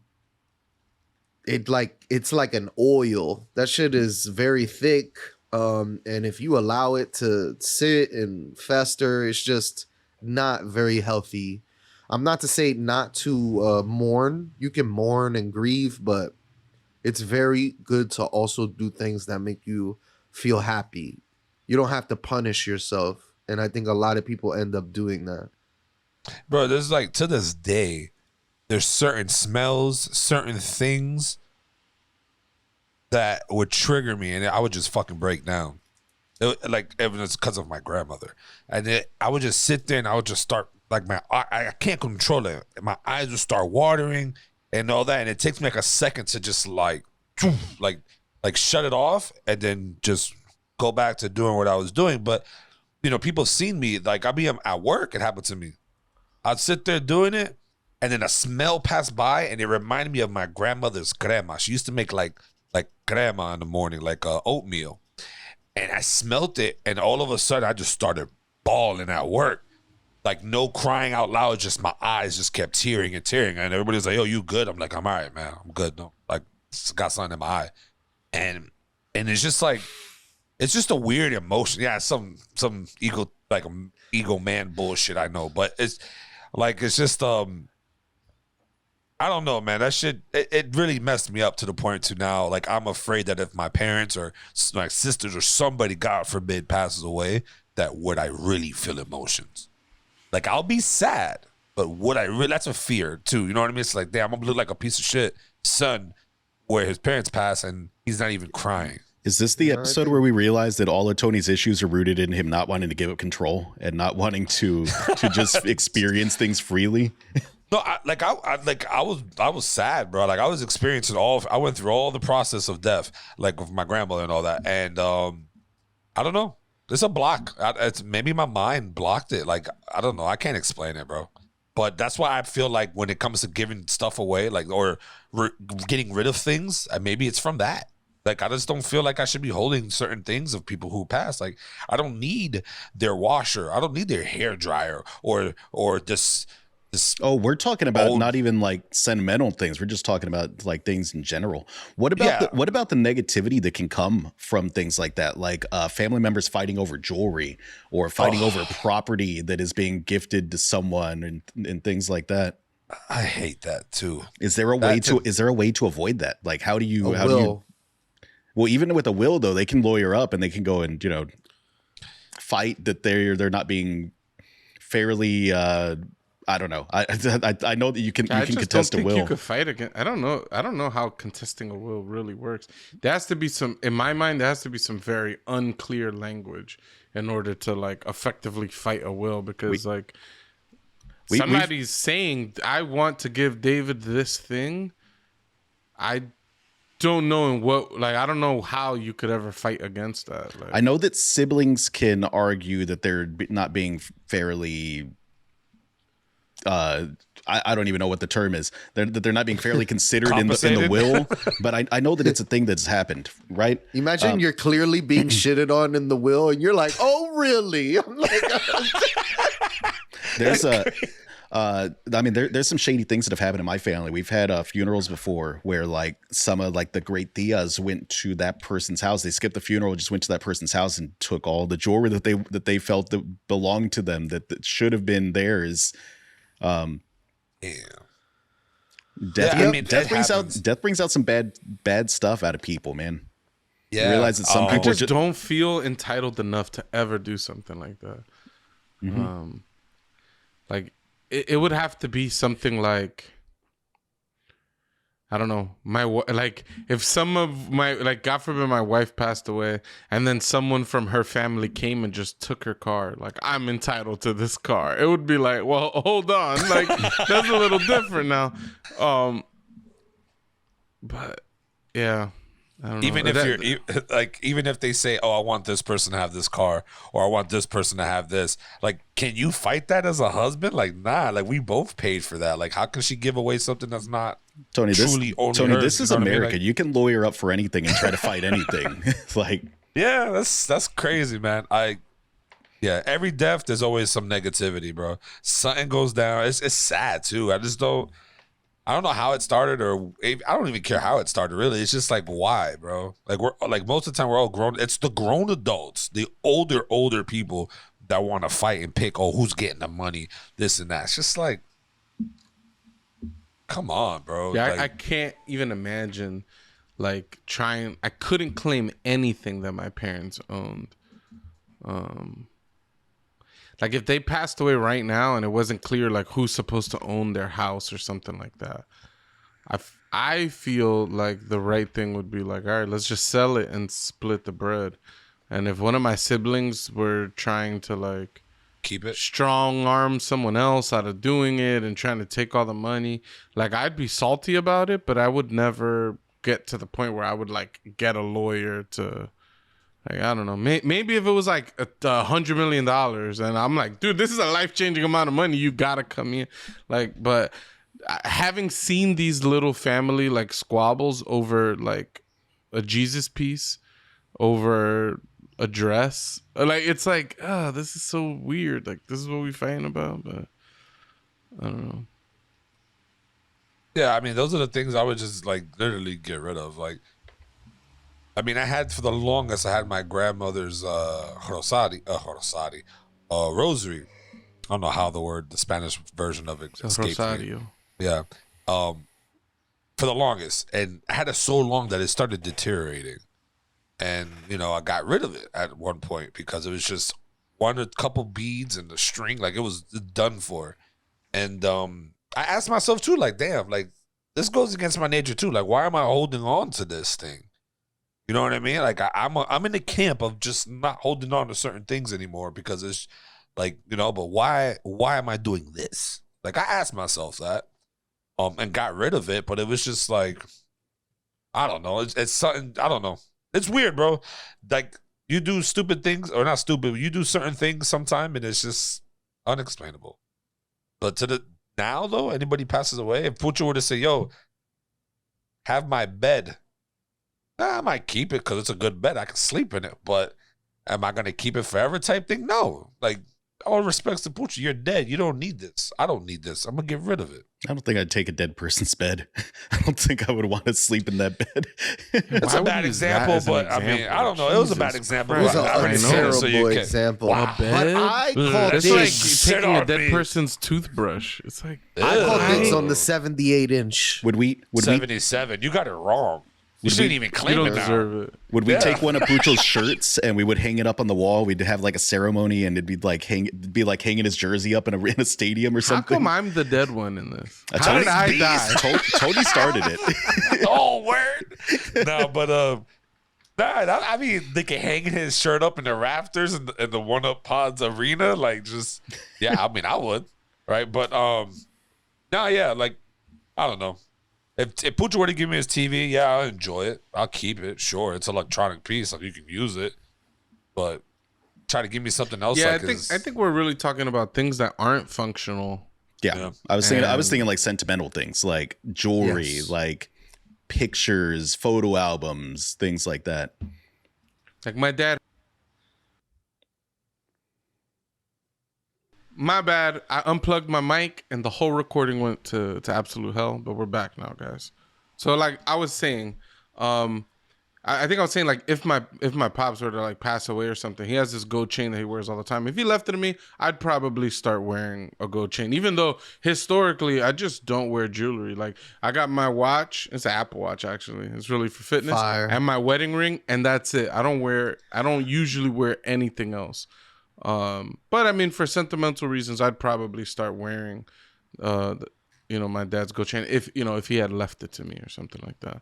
it's like an oil. That shit is very thick. And if you allow it to sit and fester, it's just not very healthy. I'm not to say not to mourn. You can mourn and grieve, but it's very good to also do things that make you feel happy. You don't have to punish yourself. And I think a lot of people end up doing that. bro, there's like to this day, there's certain smells, certain things that would trigger me, and I would just fucking break down. Like it was because of my grandmother, and I would just sit there and I would just start like I can't control it. My eyes would start watering and all that, and it takes me like a second to just like shut it off and then just go back to doing what I was doing. But you know, people seen me like I'd be at work. It happened to me. I'd sit there doing it, and then a smell passed by, and it reminded me of my grandmother's crema. She used to make like crema in the morning, like oatmeal. And I smelt it, and all of a sudden, I just started bawling at work. Like, no crying out loud, just my eyes just kept tearing and tearing. And everybody's like, "Yo, you good?" I'm like, "I'm all right, man. I'm good." No, like, got something in my eye. And it's just like, it's just a weird emotion. Yeah, some ego, like ego man bullshit, I know. But it's like, it's just, I don't know, man. That shit, it really messed me up to the point to now, like, I'm afraid that if my parents or my sisters or somebody, God forbid, passes away, that would I really feel emotions? Like, I'll be sad, but would I really? That's a fear, too. You know what I mean? It's like, damn, I'm going to look like a piece of shit son where his parents pass and he's not even crying. Is this the episode where we realize that all of Tony's issues are rooted in him not wanting to give up control and not wanting to just experience things freely? No, I was sad, bro. Like I was experiencing I went through all the process of death, like with my grandmother and all that. And I don't know. It's a block. It's maybe my mind blocked it. Like I don't know. I can't explain it, bro. But that's why I feel like when it comes to giving stuff away, like or getting rid of things, maybe it's from that. Like I just don't feel like I should be holding certain things of people who pass. Like I don't need their washer. I don't need their hair dryer or this. Oh, we're talking about not even like sentimental things. We're just talking about like things in general. What about what about the negativity that can come from things like that? Like family members fighting over jewelry or fighting over property that is being gifted to someone and things like that. I hate that too. Is there a way to avoid that? Like how do you well, even with a will though, they can lawyer up and they can go and, you know, fight that they're not being fairly I don't know. I know that you can contest a will. You could fight again. I don't know how contesting a will really works. There has to be in my mind, there has to be some very unclear language in order to like effectively fight a will because somebody's saying, "I want to give David this thing." I don't know I don't know how you could ever fight against that. Like, I know that siblings can argue that they're not being fairly I don't even know what the term is. They're not being fairly considered in the Compensated? will. But I know that it's a thing that's happened, right? Imagine you're clearly being shitted on in the will, and you're like, "Oh, really?" I'm like, There's there's some shady things that have happened in my family. We've had funerals before where like some of like the great tias went to that person's house. They skipped the funeral, just went to that person's house and took all the jewelry that they felt that belonged to them, that should have been theirs. Yeah. Death, Yeah, I mean, death it brings happens. out some bad stuff out of people, man. Yeah. You realize that some I people just don't feel entitled enough to ever do something like that. Like it would have to be something like, I don't know, like if some of my, like God forbid my wife passed away and then someone from her family came and just took her car, like I'm entitled to this car. It would be like, well, hold on, like that's a little different now. But yeah, I don't know. Even if even if they say, "Oh, I want this person to have this car," or "I want this person to have this," like, can you fight that as a husband? Like, nah. Like, we both paid for that. Like, how can she give away something that's not Tony, truly only Tony, hers, this is you know what I mean? America. Like, You can lawyer up for anything and try to fight anything. Like, yeah, that's crazy, man. Yeah, every death there's always some negativity, bro. Something goes down. It's sad too. I don't know how it started, or I don't even care how it started. Really, it's just like, why, bro? Like, we're like, most of the time we're all grown. It's the grown adults, the older people that want to fight and pick. Oh, who's getting the money? This and that. It's just like, come on, bro. Yeah, Like, I can't even imagine like trying. I couldn't claim anything that my parents owned. Like if they passed away right now and it wasn't clear like who's supposed to own their house or something like that, I feel like the right thing would be like, all right, let's just sell it and split the bread. And if one of my siblings were trying to like keep it. strong arm someone else out of doing it and trying to take all the money, like I'd be salty about it, but I would never get to the point where I would like get a lawyer to, like, I don't know, maybe if it was like $100 million and I'm like, dude, this is a life-changing amount of money, you gotta come in. Like, but having seen these little family like squabbles over like a Jesus piece, over a dress, like it's like, this is so weird. Like this is what we fighting about, but I don't know. Yeah, I mean, those are the things I would just like literally get rid of. Like, I mean, I had for the longest, I had my grandmother's rosary. I don't know how the Spanish version of it escaped me. Rosario. Yeah. For the longest. And I had it so long that it started deteriorating. And, you know, I got rid of it at one point because it was just a couple beads and the string. Like, it was done for. And I asked myself, too, like, damn, like, this goes against my nature, too. Like, why am I holding on to this thing? You know what I mean? Like, I'm in the camp of just not holding on to certain things anymore because it's like, you know, but why am I doing this? Like, I asked myself that and got rid of it, but it was just like, I don't know. It's something, I don't know. It's weird, bro. Like, you do stupid things, or not stupid, you do certain things sometime and it's just unexplainable. But now, though, anybody passes away, if Pucho were to say, yo, have my bed, I might keep it because it's a good bed. I can sleep in it. But am I going to keep it forever type thing? No. Like, all respects to Pucho, you're dead. You don't need this. I don't need this. I'm going to get rid of it. I don't think I'd take a dead person's bed. I don't think I would want to sleep in that bed. It's Why a would bad you use that example, as an but I mean, example? I don't know. It was a bad Jesus example. It was Christ. I a already I said it, know. so you terrible can. example. Wow. But I call That's It's like dibs. Sit taking a on dead me. person's toothbrush. It's like, I call dibs Ew. on the 78-inch. Would we 77. You got it wrong. You shouldn't even you claim don't it now. deserve it. would we Yeah. take one of Pucho's shirts and we would hang it up on the wall? We'd have like a ceremony and it'd be like hanging his jersey up in a stadium or How something. come I'm the dead one in this? How Tony did I Beast. die? Tony started it. Oh, word. No, but I mean, they can hang his shirt up in the rafters in the One Up Pods arena, like just yeah. I mean, I would, right? But no, yeah, like I don't know. If Pucho were to give me his TV, yeah, I'll enjoy it. I'll keep it. Sure, it's an electronic piece, like you can use it. But try to give me something else. Yeah, like I think we're really talking about things that aren't functional Yeah. Yeah. I was And- thinking like sentimental things like jewelry, Yes. like pictures, photo albums, things like that. Like my dad. My bad. I unplugged my mic and the whole recording went to absolute hell. But we're back now, guys. So like I was saying, I think I was saying like if my pops were to like pass away or something, he has this gold chain that he wears all the time. If he left it to me, I'd probably start wearing a gold chain. Even though historically I just don't wear jewelry. Like I got my watch. It's an Apple Watch actually. It's really for fitness. Fire. And my wedding ring, and that's it. I don't usually wear anything else. But I mean, for sentimental reasons, I'd probably start wearing, my dad's gold chain if he had left it to me or something like that.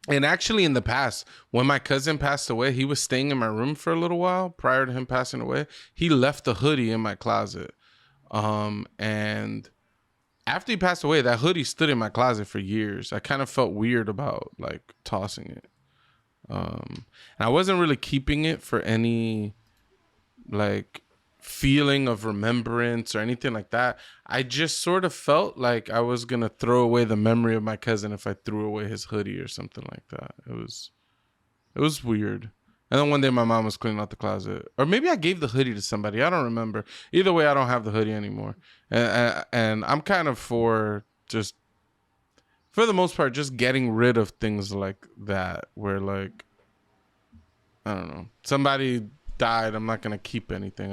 And actually, in the past, when my cousin passed away, he was staying in my room for a little while prior to him passing away. He left a hoodie in my closet, and after he passed away, that hoodie stood in my closet for years. I kind of felt weird about like tossing it. And I wasn't really keeping it for any like feeling of remembrance or anything like that. I just sort of felt like I was gonna throw away the memory of my cousin if I threw away his hoodie or something like that. It was weird. And then one day my mom was cleaning out the closet, or maybe I gave the hoodie to somebody. I don't remember. Either way, I don't have the hoodie anymore. And I'm kind of for the most part, just getting rid of things like that, where like, I don't know, somebody died, I'm not gonna keep anything.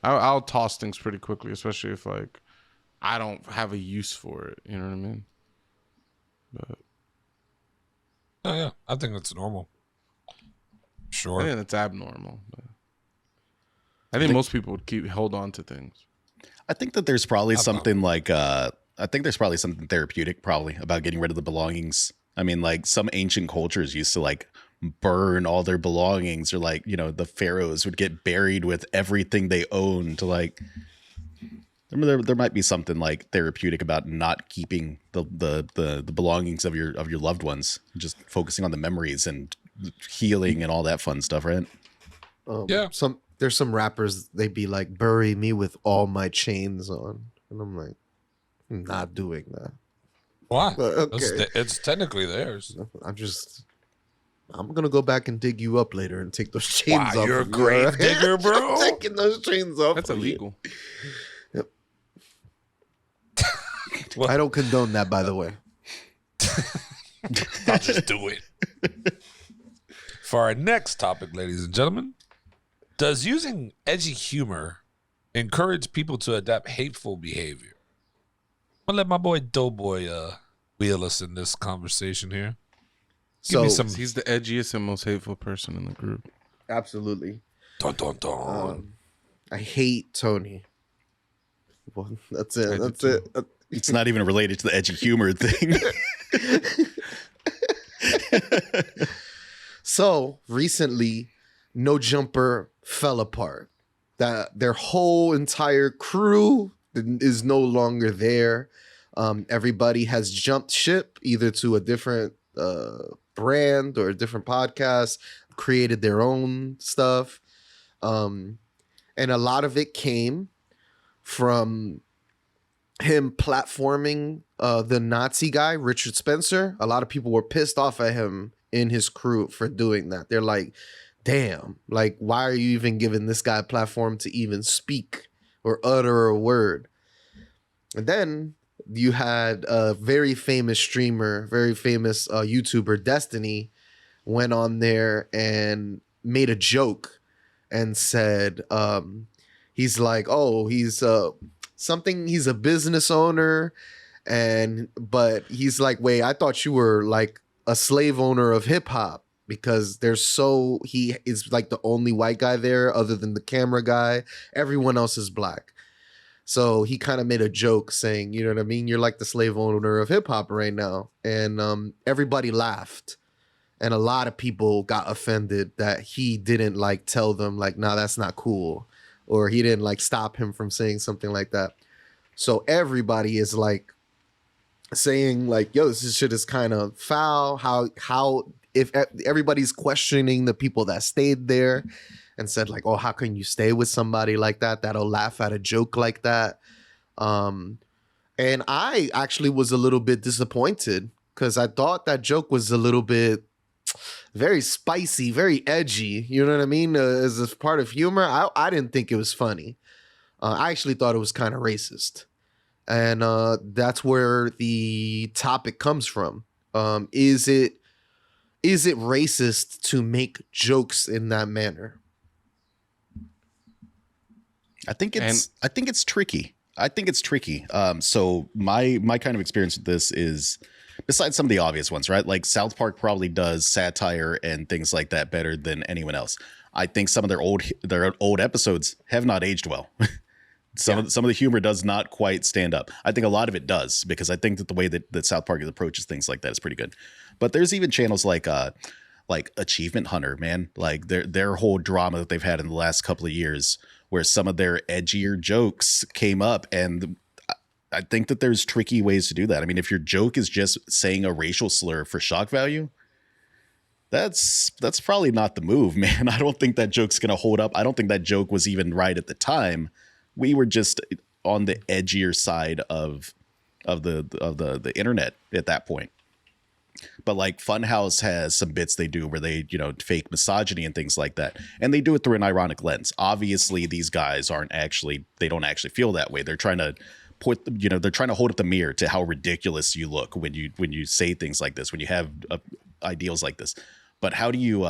I'll toss things pretty quickly, especially if like I don't have a use for it. You know what I mean? But Oh, yeah, I think that's normal. I Sure. think that's abnormal. But I think most people would hold on to things. I think that there's probably How about- something like I think there's probably something therapeutic probably about getting rid of the belongings. I mean, like some ancient cultures used to like burn all their belongings, or like, the pharaohs would get buried with everything they owned to like there might be something like therapeutic about not keeping the belongings of your loved ones, just focusing on the memories and healing and all that fun stuff, right? Yeah. There's some rappers, they be like, bury me with all my chains on, and I'm like, I'm not doing that. Why? Okay. It's technically theirs. I'm gonna go back and dig you up later and take those chains Wow, off. you're a of you. grave digger, bro. I'm taking those chains off. That's of you. illegal. I don't condone that, by the way. I'll just do it. For our next topic, ladies and gentlemen, does using edgy humor encourage people to adapt hateful behavior? I'm gonna let my boy Doughboy wheel us in this conversation here. Give me some He's the edgiest and most hateful person in the group. Absolutely. dun dun dun. I hate Tony. Well, that's I it. do That's too. it. It's not even related to the edgy humor thing. So recently, No Jumper fell apart. That their whole entire crew is no longer there. Everybody has jumped ship either to a different brand or a different podcast, created their own stuff. And a lot of it came from him platforming the Nazi guy, Richard Spencer. A lot of people were pissed off at him in his crew for doing that. They're like, damn, like, why are you even giving this guy a platform to even speak or utter a word? And then you had a very famous streamer, very famous YouTuber, Destiny, went on there and made a joke and said, he's like, oh, he's he's a business owner, but he's like, wait, I thought you were like a slave owner of hip hop, because he is like the only white guy there other than the camera guy. Everyone else is black. So he kind of made a joke saying, you know what I mean? You're like the slave owner of hip hop right now. And everybody laughed. And a lot of people got offended that he didn't like tell them like, nah, that's not cool. Or he didn't like stop him from saying something like that. So everybody is like saying like, yo, this shit is kind of foul. How if everybody's questioning the people that stayed there and said like, "Oh, how can you stay with somebody like that that'll laugh at a joke like that?" And I actually was a little bit disappointed because I thought that joke was a little bit very spicy, very edgy. You know what I mean? As a part of humor, I didn't think it was funny. I actually thought it was kind of racist, and that's where the topic comes from. Is it racist to make jokes in that manner? I think it's tricky. So my kind of experience with this is, besides some of the obvious ones, right? Like South Park probably does satire and things like that better than anyone else. I think some of their old episodes have not aged well. Some of the humor does not quite stand up. I think a lot of it does, because I think that the way that South Park approaches things like that is pretty good. But there's even channels like Achievement Hunter, man, like their whole drama that they've had in the last couple of years, where some of their edgier jokes came up, and I think that there's tricky ways to do that. I mean, if your joke is just saying a racial slur for shock value, that's probably not the move, man. I don't think that joke's gonna hold up. I don't think that joke was even right at the time. We were just on the edgier side of the internet at that point. But like Funhouse has some bits they do where they, fake misogyny and things like that. And they do it through an ironic lens. Obviously, these guys don't actually feel that way. They're trying to they're trying to hold up the mirror to how ridiculous you look when you say things like this, when you have ideals like this. But how do you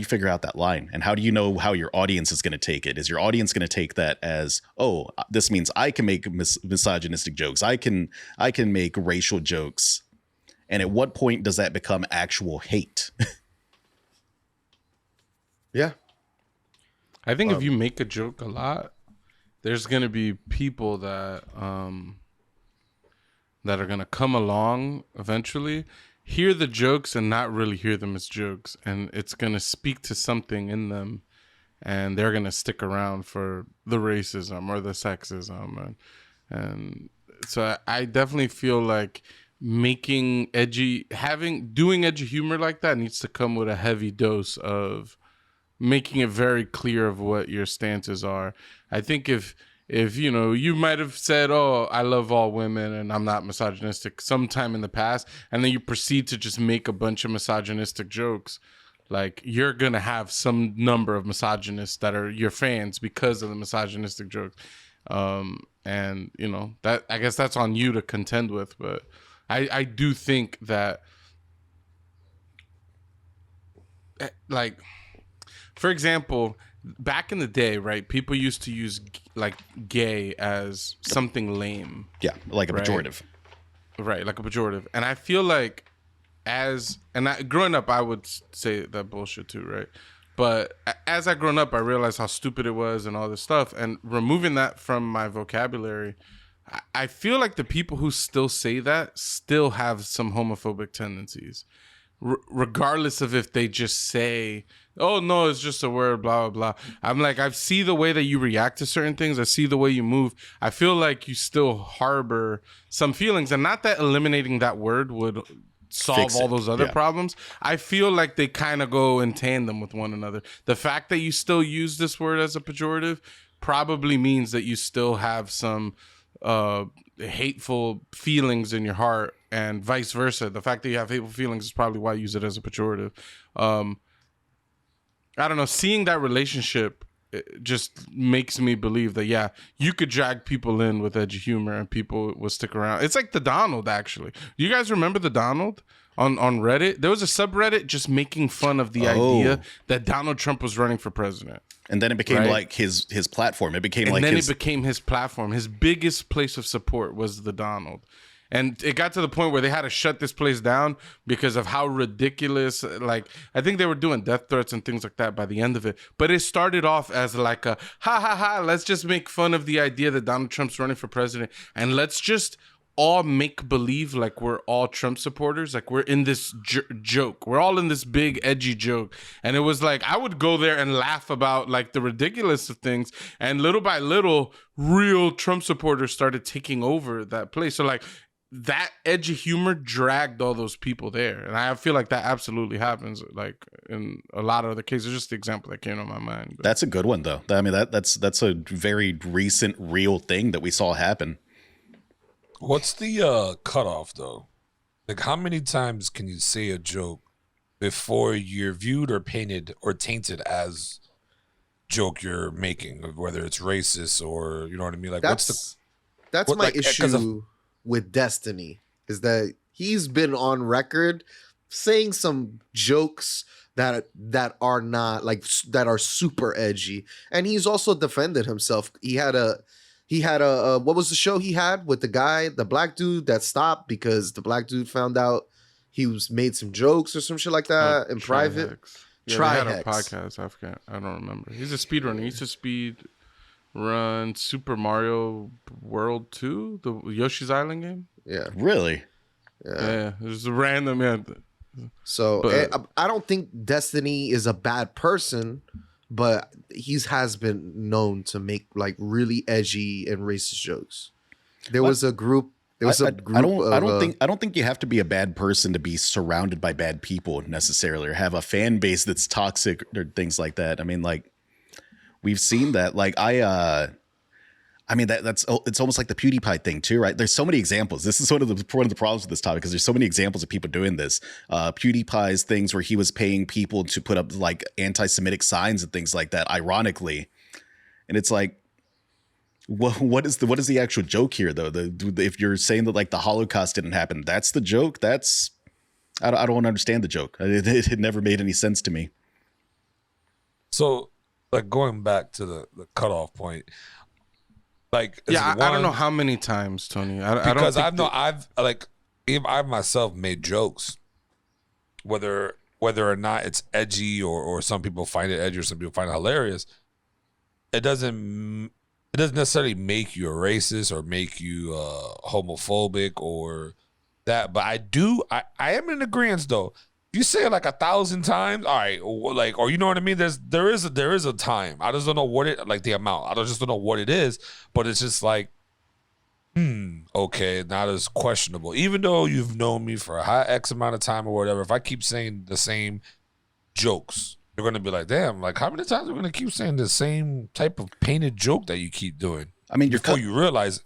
figure out that line? And how do you know how your audience is going to take it? Is your audience going to take that as, oh, this means I can make misogynistic jokes. I can make racial jokes. And at what point does that become actual hate? Yeah. I think if you make a joke a lot, there's going to be people that that are going to come along eventually, hear the jokes and not really hear them as jokes. And it's going to speak to something in them, and they're going to stick around for the racism or the sexism. And so I definitely feel like doing edgy humor like that needs to come with a heavy dose of making it very clear of what your stances are. I think if you might have said, "Oh, I love all women and I'm not misogynistic," sometime in the past, and then you proceed to just make a bunch of misogynistic jokes, like you're gonna have some number of misogynists that are your fans because of the misogynistic jokes. And that, I guess that's on you to contend with, but I do think that, like, for example, back in the day, right, people used to use like gay as something lame. Yeah, like a pejorative. Right, like a pejorative. And I feel like growing up, I would say that bullshit too, right? But as I grown up, I realized how stupid it was and all this stuff. And removing that from my vocabulary, I feel like the people who still say that still have some homophobic tendencies, regardless of if they just say, "Oh no, it's just a word, blah blah blah." I'm like, I see the way that you react to certain things. I see the way you move. I feel like you still harbor some feelings, and not that eliminating that word would solve all those other problems. I feel like they kind of go in tandem with one another. The fact that you still use this word as a pejorative probably means that you still have some hateful feelings in your heart, and vice versa. The fact that you have hateful feelings is probably why you use it as a pejorative. I don't know. Seeing that relationship, it just makes me believe that, yeah, you could drag people in with edgy humor and people will stick around. It's like the Donald, actually. Do you guys remember the Donald on Reddit? There was a subreddit just making fun of the idea that Donald Trump was running for president. And then it became like his platform. It became it became his platform. His biggest place of support was the Donald. And it got to the point where they had to shut this place down because of how ridiculous, like, I think they were doing death threats and things like that by the end of it. But it started off as like a, ha ha ha, let's just make fun of the idea that Donald Trump's running for president. And let's just all make believe like we're all Trump supporters. Like we're in this joke. We're all in this big edgy joke. And it was like, I would go there and laugh about like the ridiculous of things. And little by little, real Trump supporters started taking over that place. So like, that edgy humor dragged all those people there, and I feel like that absolutely happens. Like in a lot of the cases, just the example that came to my mind. But That's a good one though. I mean that's a very recent real thing that we saw happen. What's the cutoff though? Like, how many times can you say a joke before you're viewed or painted or tainted as joke you're making, whether it's racist or you know what I mean? Like, That's what, my like, 'cause issue with Destiny, is that he's been on record saying some jokes that are not like that are super edgy, and he's also defended himself. He had a what was the show he had with the black dude that stopped because the black dude found out he was made some jokes or some shit like that in private. Tri-Hex. Yeah, they had a Tri-Hex. podcast. I don't remember. He's a speedrunner. He used to speed run Super Mario World 2, the Yoshi's Island game. Yeah. Really? Yeah, it was a random. Yeah, So But- I don't think Destiny is a bad person, but has been known to make like really edgy and racist jokes. There was a group. There was a group. I don't think you have to be a bad person to be surrounded by bad people necessarily, or have a fan base that's toxic or things like that. I mean, like we've seen that. Like I mean it's almost like the PewDiePie thing too, right? There's so many examples. This is one of the problems with this topic, because there's so many examples of people doing this. PewDiePie's things where he was paying people to put up like anti-Semitic signs and things like that, ironically, and it's like, what is the actual joke here though? If you're saying that like the Holocaust didn't happen, that's the joke. I don't understand the joke. It never made any sense to me. So, like, going back to the cutoff point, like, is yeah. it I don't know one- how many times, Tony. I don't because think I've myself made jokes, whether or not it's edgy or some people find it edgy or some people find it hilarious. It doesn't necessarily make you a racist or make you homophobic or that, but I am in agreement though. If you say it like 1,000 times, all right, like, or you know what I mean? There is a time. I just don't know what it, like the amount. I just don't know what it is, but it's just like, okay, not as questionable. Even though you've known me for a high X amount of time or whatever, if I keep saying the same jokes, you're gonna be like, damn, like how many times are we gonna keep saying the same type of painted joke that you keep doing? I mean, Before you realize,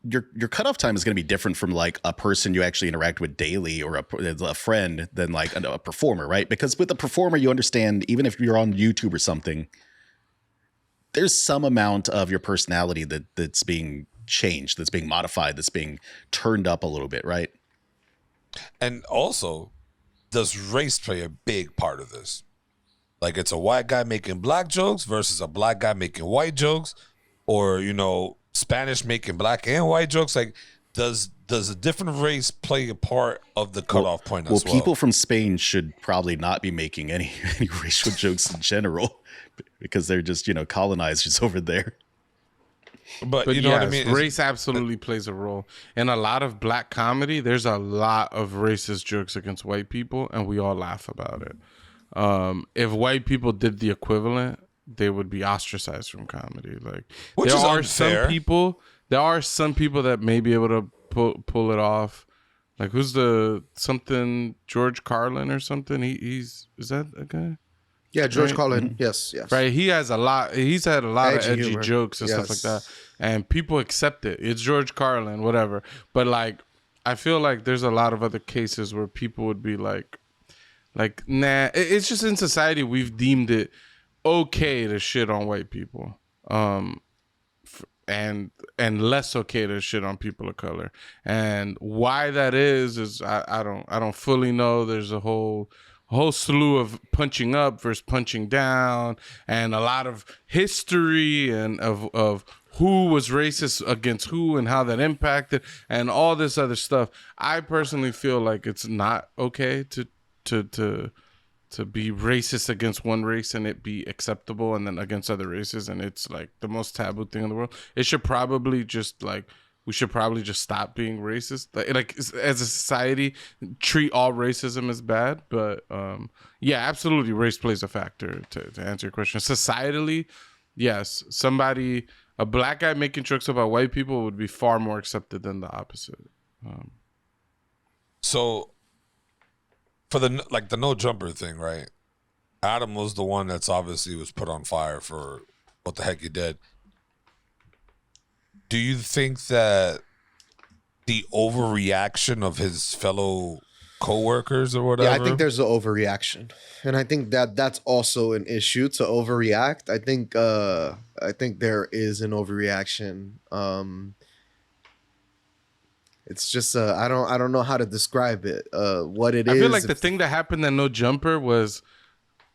your cutoff time is going to be different from like a person you actually interact with daily or a friend than like a performer, right? Because with a performer, you understand, even if you're on YouTube or something, there's some amount of your personality that's being changed, that's being modified, that's being turned up a little bit, right? and also, does race play a big part of this? Like, it's a white guy making black jokes versus a black guy making white jokes, or Spanish making black and white jokes. Like, does a different race play a part of the cutoff point as well? People from Spain should probably not be making any racial jokes in general, because they're just colonizers over there. but But you know what I yes, mean? It's- race absolutely plays a role. In a lot of black comedy, there's a lot of racist jokes against white people, and we all laugh about it. If white people did the equivalent, they would be ostracized from comedy. Like, Which is unfair. there are some people that may be able to pull it off. Like, who's George Carlin or something? Is that a guy? Yeah, George Right. Carlin. Yes. Right, he's had a lot of Edgy edgy humor. jokes and stuff like Yes. that, and people accept it. It's George Carlin, whatever. But like, I feel like there's a lot of other cases where people would be like, nah. It's just in society we've deemed it okay to shit on white people, and less okay to shit on people of color. And why that is I don't fully know. There's a whole slew of punching up versus punching down, and a lot of history and of who was racist against who and how that impacted and all this other stuff. I personally feel like it's not okay to be racist against one race and it be acceptable, and then against other races and it's like the most taboo thing in the world. It should probably just we should probably just stop being racist. Like as a society, treat all racism as bad. But yeah, absolutely, race plays a factor to answer your question. Societally, yes, a black guy making jokes about white people would be far more accepted than the opposite. So for the no jumper thing, right? Adam was the one that's obviously was put on fire for what the heck he did. Do you think that the overreaction of his fellow coworkers or whatever? Yeah, I think there's an overreaction, and I think that that's also an issue to overreact. I think there is an overreaction. It's just I don't know how to describe it. What it is. I feel like the thing that happened at No Jumper was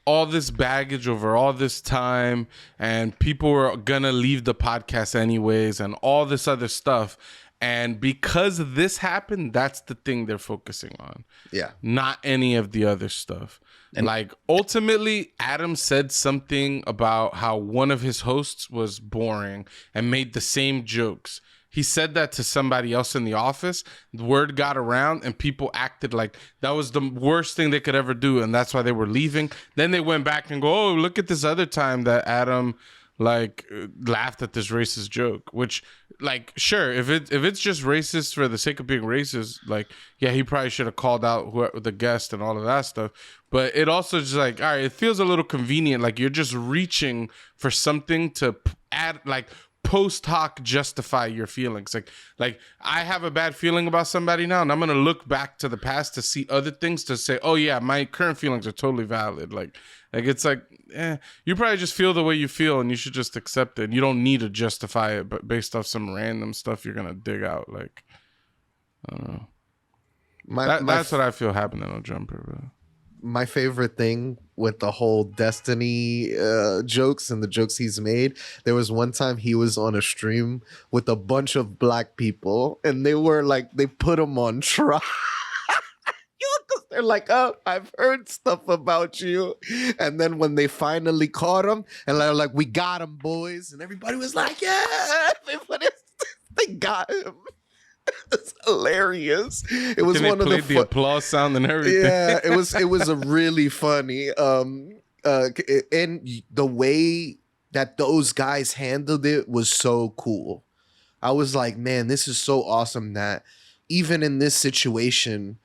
all this baggage over all this time, and people were gonna leave the podcast anyways, and all this other stuff. And because this happened, that's the thing they're focusing on. Yeah. Not any of the other stuff. And like ultimately, Adam said something about how one of his hosts was boring and made the same jokes. He said that to somebody else in the office. The word got around and people acted like that was the worst thing they could ever do. And that's why they were leaving. Then they went back and go, oh, look at this other time that Adam like laughed at this racist joke, which like, sure, if it's just racist for the sake of being racist, like, yeah, he probably should have called out whoever, the guest and all of that stuff. But it also just like, all right, it feels a little convenient. Like you're just reaching for something to add, like, post hoc justify your feelings. Like I have a bad feeling about somebody now, and I'm gonna look back to the past to see other things to say, oh yeah, my current feelings are totally valid. Like it's like, you probably just feel the way you feel, and you should just accept it. You don't need to justify it, but based off some random stuff you're gonna dig out. Like I don't know. That's what I feel happened in No Jumper, bro. My favorite thing with the whole Destiny jokes and the jokes he's made, there was one time he was on a stream with a bunch of black people, and they were like, they put him on trial. They're like, oh, I've heard stuff about you. And then when they finally caught him, and they're like, we got him, boys. And everybody was like, yeah, they got him. It's hilarious. It was one of the applause sound and everything. Yeah, it was a really funny. And the way that those guys handled it was so cool. I was like, man, this is so awesome that even in this situation,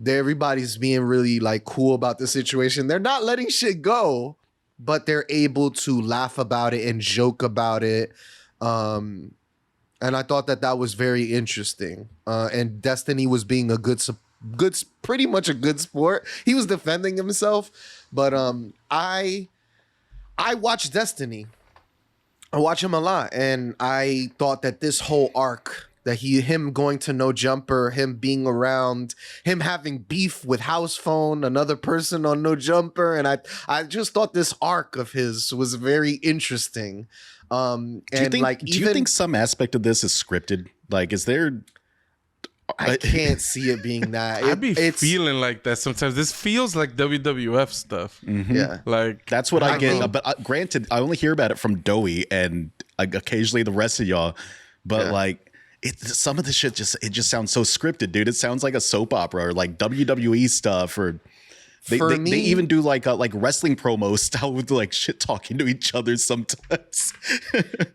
everybody's being really like cool about the situation. They're not letting shit go, but they're able to laugh about it and joke about it. And I thought that was very interesting. And Destiny was being a pretty much a good sport. He was defending himself, but I watch Destiny. I watch him a lot, and I thought that this whole arc, that him going to No Jumper, him being around, him having beef with House Phone, another person on No Jumper, and I just thought this arc of his was very interesting. Do you think some aspect of this is scripted? Like, is there? I can't see it being that. I'd be feeling like that sometimes. This feels like WWF stuff. Mm-hmm. Yeah, like that's what I get. But granted, I only hear about it from Doey and occasionally the rest of y'all. But like, some of the shit just sounds so scripted, dude. It sounds like a soap opera or like WWE stuff or. They even do like wrestling promo style with like shit talking to each other sometimes.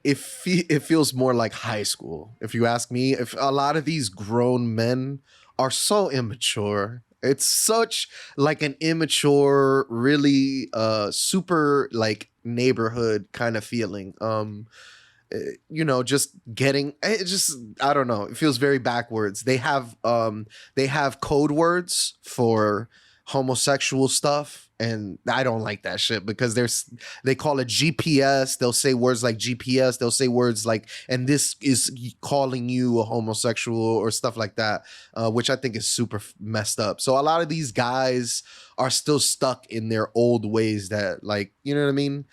It feels more like high school, if you ask me. If a lot of these grown men are so immature, it's such like an immature, really super like neighborhood kind of feeling. Just getting it. Just I don't know. It feels very backwards. They have code words for homosexual stuff, and I don't like that shit because they call it GPS. They'll say words like GPS. They'll say words like, and this is calling you a homosexual or stuff like that, which I think is super messed up. So a lot of these guys are still stuck in their old ways that, like, you know what I mean?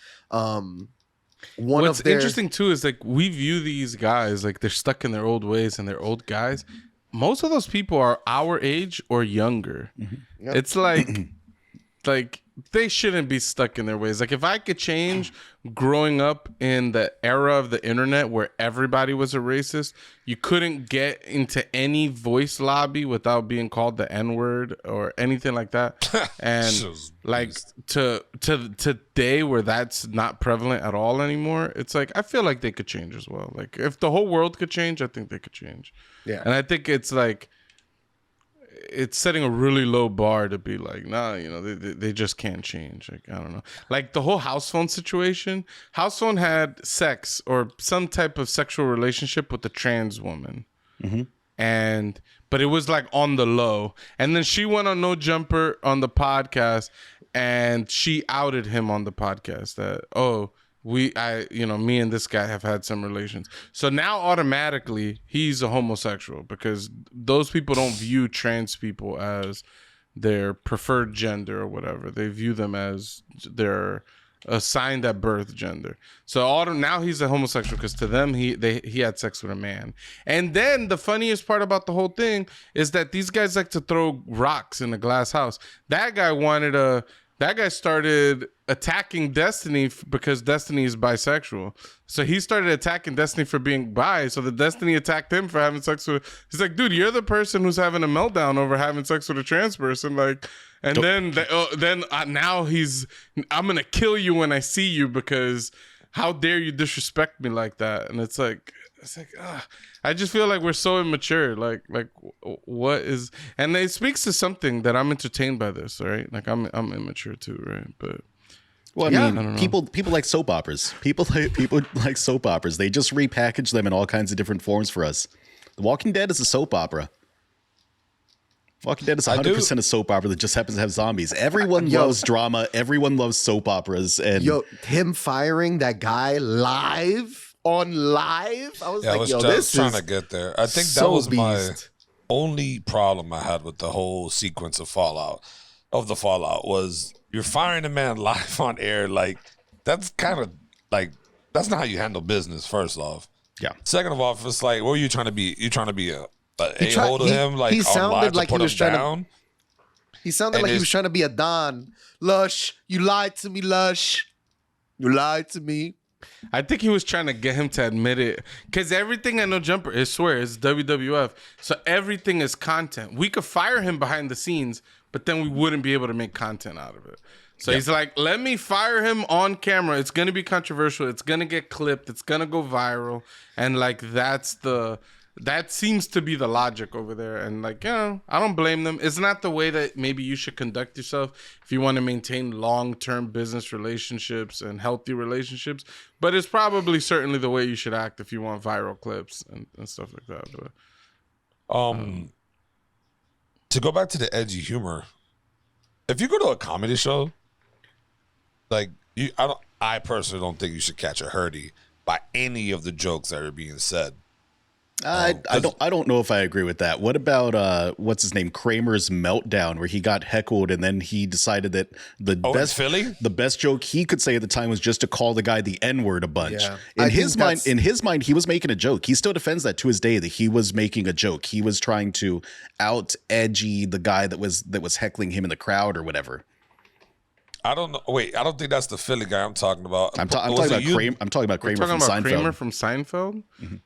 What's interesting too is like we view these guys like they're stuck in their old ways and they're old guys. Most of those people are our age or younger. Mm-hmm. Yep. It's like they shouldn't be stuck in their ways. Like if I could change growing up in the era of the internet where everybody was a racist, you couldn't get into any voice lobby without being called the N-word or anything like that. And like to today where that's not prevalent at all anymore, it's like I feel like they could change as well. Like if the whole world could change, I think they could change. Yeah. And I think it's like it's setting a really low bar to be like, nah, you know, they just can't change. Like, I don't know. Like the whole house phone situation, house phone had sex or some type of sexual relationship with a trans woman. But it was like on the low. And then she went on No Jumper on the podcast and she outed him on the podcast that, me and this guy have had some relations. So now automatically he's a homosexual because those people don't view trans people as their preferred gender or whatever. They view them as their assigned at birth gender. So now he's a homosexual because to them he had sex with a man. And then the funniest part about the whole thing is that these guys like to throw rocks in a glass house. That guy started attacking Destiny because Destiny is bisexual. So he started attacking Destiny for being bi. So the Destiny attacked him for having sex with. He's like, dude, you're the person who's having a meltdown over having sex with a trans person. Like, and now I'm gonna kill you when I see you because how dare you disrespect me like that? And it's like. I just feel like we're so immature. Like what is? And it speaks to something that I'm entertained by this. Right? Like I'm immature too, right? But well, I mean, people like soap operas. People like soap operas. They just repackage them in all kinds of different forms for us. The Walking Dead is a soap opera. Walking Dead is 100% a soap opera that just happens to have zombies. Everyone loves drama. Everyone loves soap operas. And him firing that guy live. On live, I was trying to get there. I think that was my only problem I had with the whole sequence of Fallout was you're firing a man live on air. Like that's kind of like that's not how you handle business. First off, yeah. Second of all, it's like, what are you trying to be? You trying to be a a-hole to him? Like he sounded like he was trying down? He sounded like he was trying to be a Don. Lush, you lied to me, Lush. You lied to me. I think he was trying to get him to admit it because everything at No Jumper is it's WWF. So everything is content. We could fire him behind the scenes, but then we wouldn't be able to make content out of it. So he's like, let me fire him on camera. It's going to be controversial. It's going to get clipped. It's going to go viral. And like, that seems to be the logic over there. And like, I don't blame them. It's not the way that maybe you should conduct yourself if you want to maintain long-term business relationships and healthy relationships. But it's probably certainly the way you should act if you want viral clips and stuff like that. But to go back to the edgy humor, if you go to a comedy show, like I personally don't think you should catch a hurdy by any of the jokes that are being said. I don't know if I agree with that. What about what's his name, Kramer's meltdown, where he got heckled and then he decided that the best joke he could say at the time was just to call the guy the N-word a bunch. Yeah. In his mind, he was making a joke. He still defends that to his day that he was making a joke. He was trying to out edgy the guy that was heckling him in the crowd or whatever. I don't know. Wait, I don't think that's the Philly guy I'm talking about. I'm talking about Kramer from Seinfeld. Kramer from Seinfeld. Mm-hmm.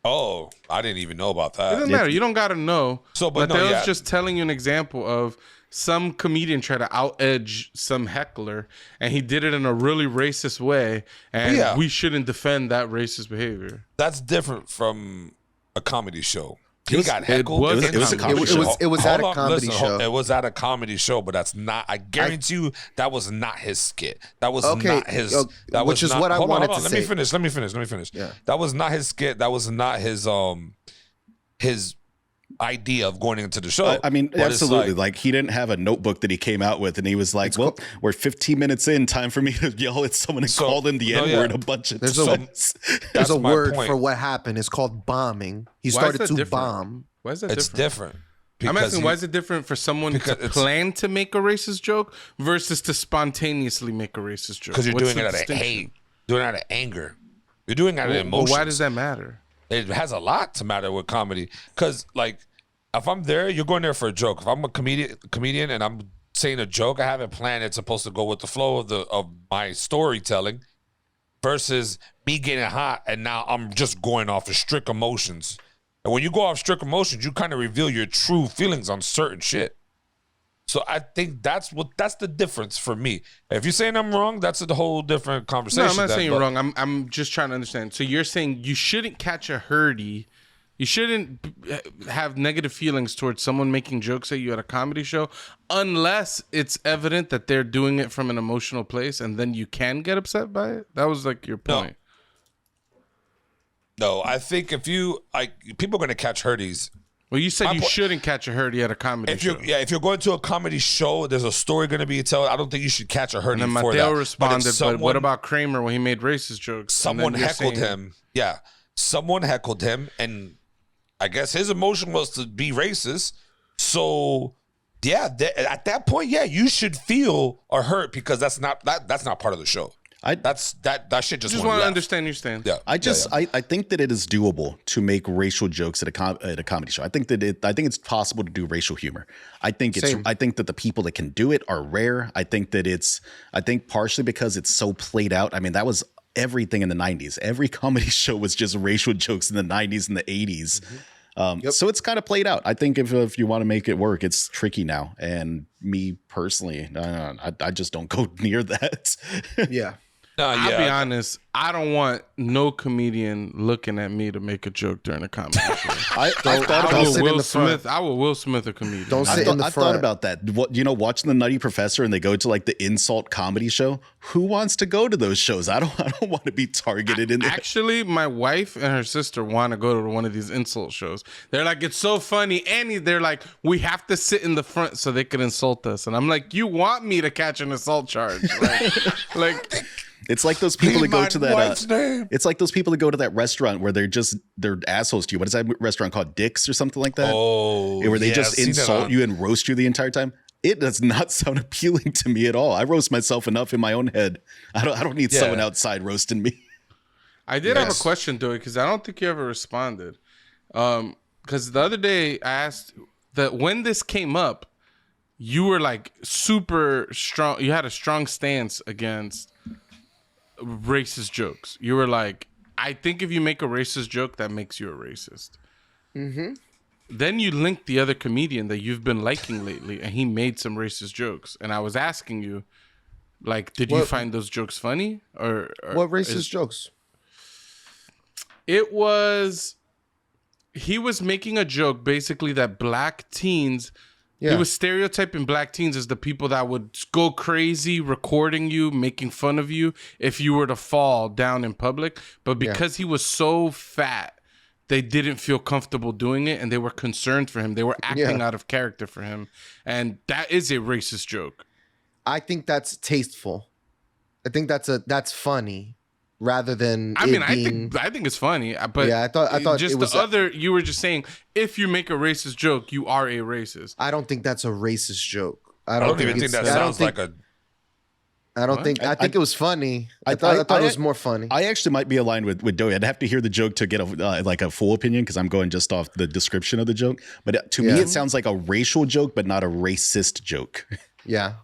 Oh, I didn't even know about that. It doesn't matter. You don't got to know. But I was just telling you an example of some comedian try to out-edge some heckler, and he did it in a really racist way, and we shouldn't defend that racist behavior. That's different from a comedy show. He got heckled. It was at a comedy show. It was at a comedy show, but that's not. I guarantee you that was not his skit. That was not his. That which was is not, what I wanted on, to let say. Let me finish. Yeah. That was not his skit. That was not his idea of going into the show. I mean, absolutely. Like he didn't have a notebook that he came out with, and he was like, "Well, we're 15 minutes in. Time for me to yell at someone and call them the N-word a bunch of times." There's a word for what happened. It's called bombing. He started to bomb. Why is that different? It's different. I'm asking, why is it different for someone to plan to make a racist joke versus to spontaneously make a racist joke? Because you're doing it out of hate, doing it out of anger. You're doing it out of emotions. But why does that matter? It has a lot to matter with comedy. Because, like, if I'm there, you're going there for a joke. If I'm a comedian and I'm saying a joke. I have it planned. It's supposed to go with the flow of my storytelling versus me getting hot and now I'm just going off of strict emotions. And when you go off strict emotions, you kind of reveal your true feelings on certain shit. So I think that's the difference for me. If you're saying I'm wrong, that's a whole different conversation. No, I'm not saying you're wrong. I'm just trying to understand. So you're saying you shouldn't catch a hurdy. You shouldn't have negative feelings towards someone making jokes at you at a comedy show unless it's evident that they're doing it from an emotional place, and then you can get upset by it. That was like your point. No, I think if you people are gonna catch hurdies. Well, you said you shouldn't catch a hurdy at a comedy show. If you're going to a comedy show, there's a story going to be told. I don't think you should catch a hurdy And then for Mateo that. responded, but what about Kramer when he made racist jokes? Someone heckled him. Yeah, someone heckled him, and I guess his emotion was to be racist. So, yeah, at that point, yeah, you should feel or hurt because that's not part of the show. That shit just want to understand your stance. Yeah, I think that it is doable to make racial jokes at a comedy show. I think it's possible to do racial humor. I think that the people that can do it are rare. I think partially because it's so played out. I mean, that was everything in the 90s. Every comedy show was just racial jokes in the 90s and the 80s. So it's kind of played out. I think if you want to make it work, it's tricky now. And me personally, I just don't go near that. Yeah. I'll be honest. I don't want no comedian looking at me to make a joke during a comedy show. I thought about Will Smith. I will Will Smith a comedian. Don't sit in the front. I thought about that. Watching the Nutty Professor and they go to like the insult comedy show. Who wants to go to those shows? I don't want to be targeted in there. Actually, my wife and her sister want to go to one of these insult shows. They're like, it's so funny. And they're like, we have to sit in the front so they can insult us. And I'm like, you want me to catch an assault charge? Like it's like those people that go to that. It's like those people that go to that restaurant where they're assholes to you. What is that restaurant called? Dick's or something like that? Oh, where they just insult you and roast you the entire time. It does not sound appealing to me at all. I roast myself enough in my own head. I don't need someone outside roasting me. I did have a question, Dory, because I don't think you ever responded. Because the other day I asked that when this came up, you were like super strong. You had a strong stance against racist jokes. You were like, I think if you make a racist joke, that makes you a racist. Mm-hmm. Then you linked the other comedian that you've been liking lately, and he made some racist jokes. And I was asking you, like, did you find those jokes funny? Or what racist jokes? It was, he was making a joke basically that black teens. Yeah. He was stereotyping black teens as the people that would go crazy recording you, making fun of you if you were to fall down in public. But because he was so fat, they didn't feel comfortable doing it, and they were concerned for him. They were acting out of character for him. And that is a racist joke. I think that's tasteful. I think that's funny. Rather than I think it's funny, but I thought just it was you were just saying if you make a racist joke, you are a racist. I don't think that's a racist joke. I don't even think that sounds like a. I don't think. I think it was funny. I thought it was more funny. I actually might be aligned with Doey. I'd have to hear the joke to get a full opinion because I'm going just off the description of the joke. But to me, it sounds like a racial joke, but not a racist joke. Yeah.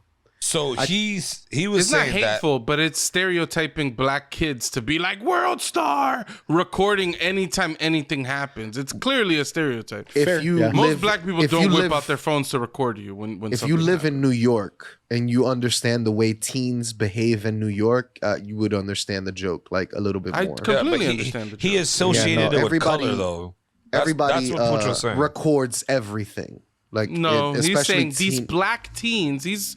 So he was it's saying not hateful, but it's stereotyping black kids to be like world star recording anytime anything happens. It's clearly a stereotype. Most black people don't whip out their phones to record you when if you live in New York and you understand the way teens behave in New York, you would understand the joke like a little bit more. I completely understand the joke. He associated it with color though. Everybody that's what saying. Records everything. Like he's saying these black teens. He's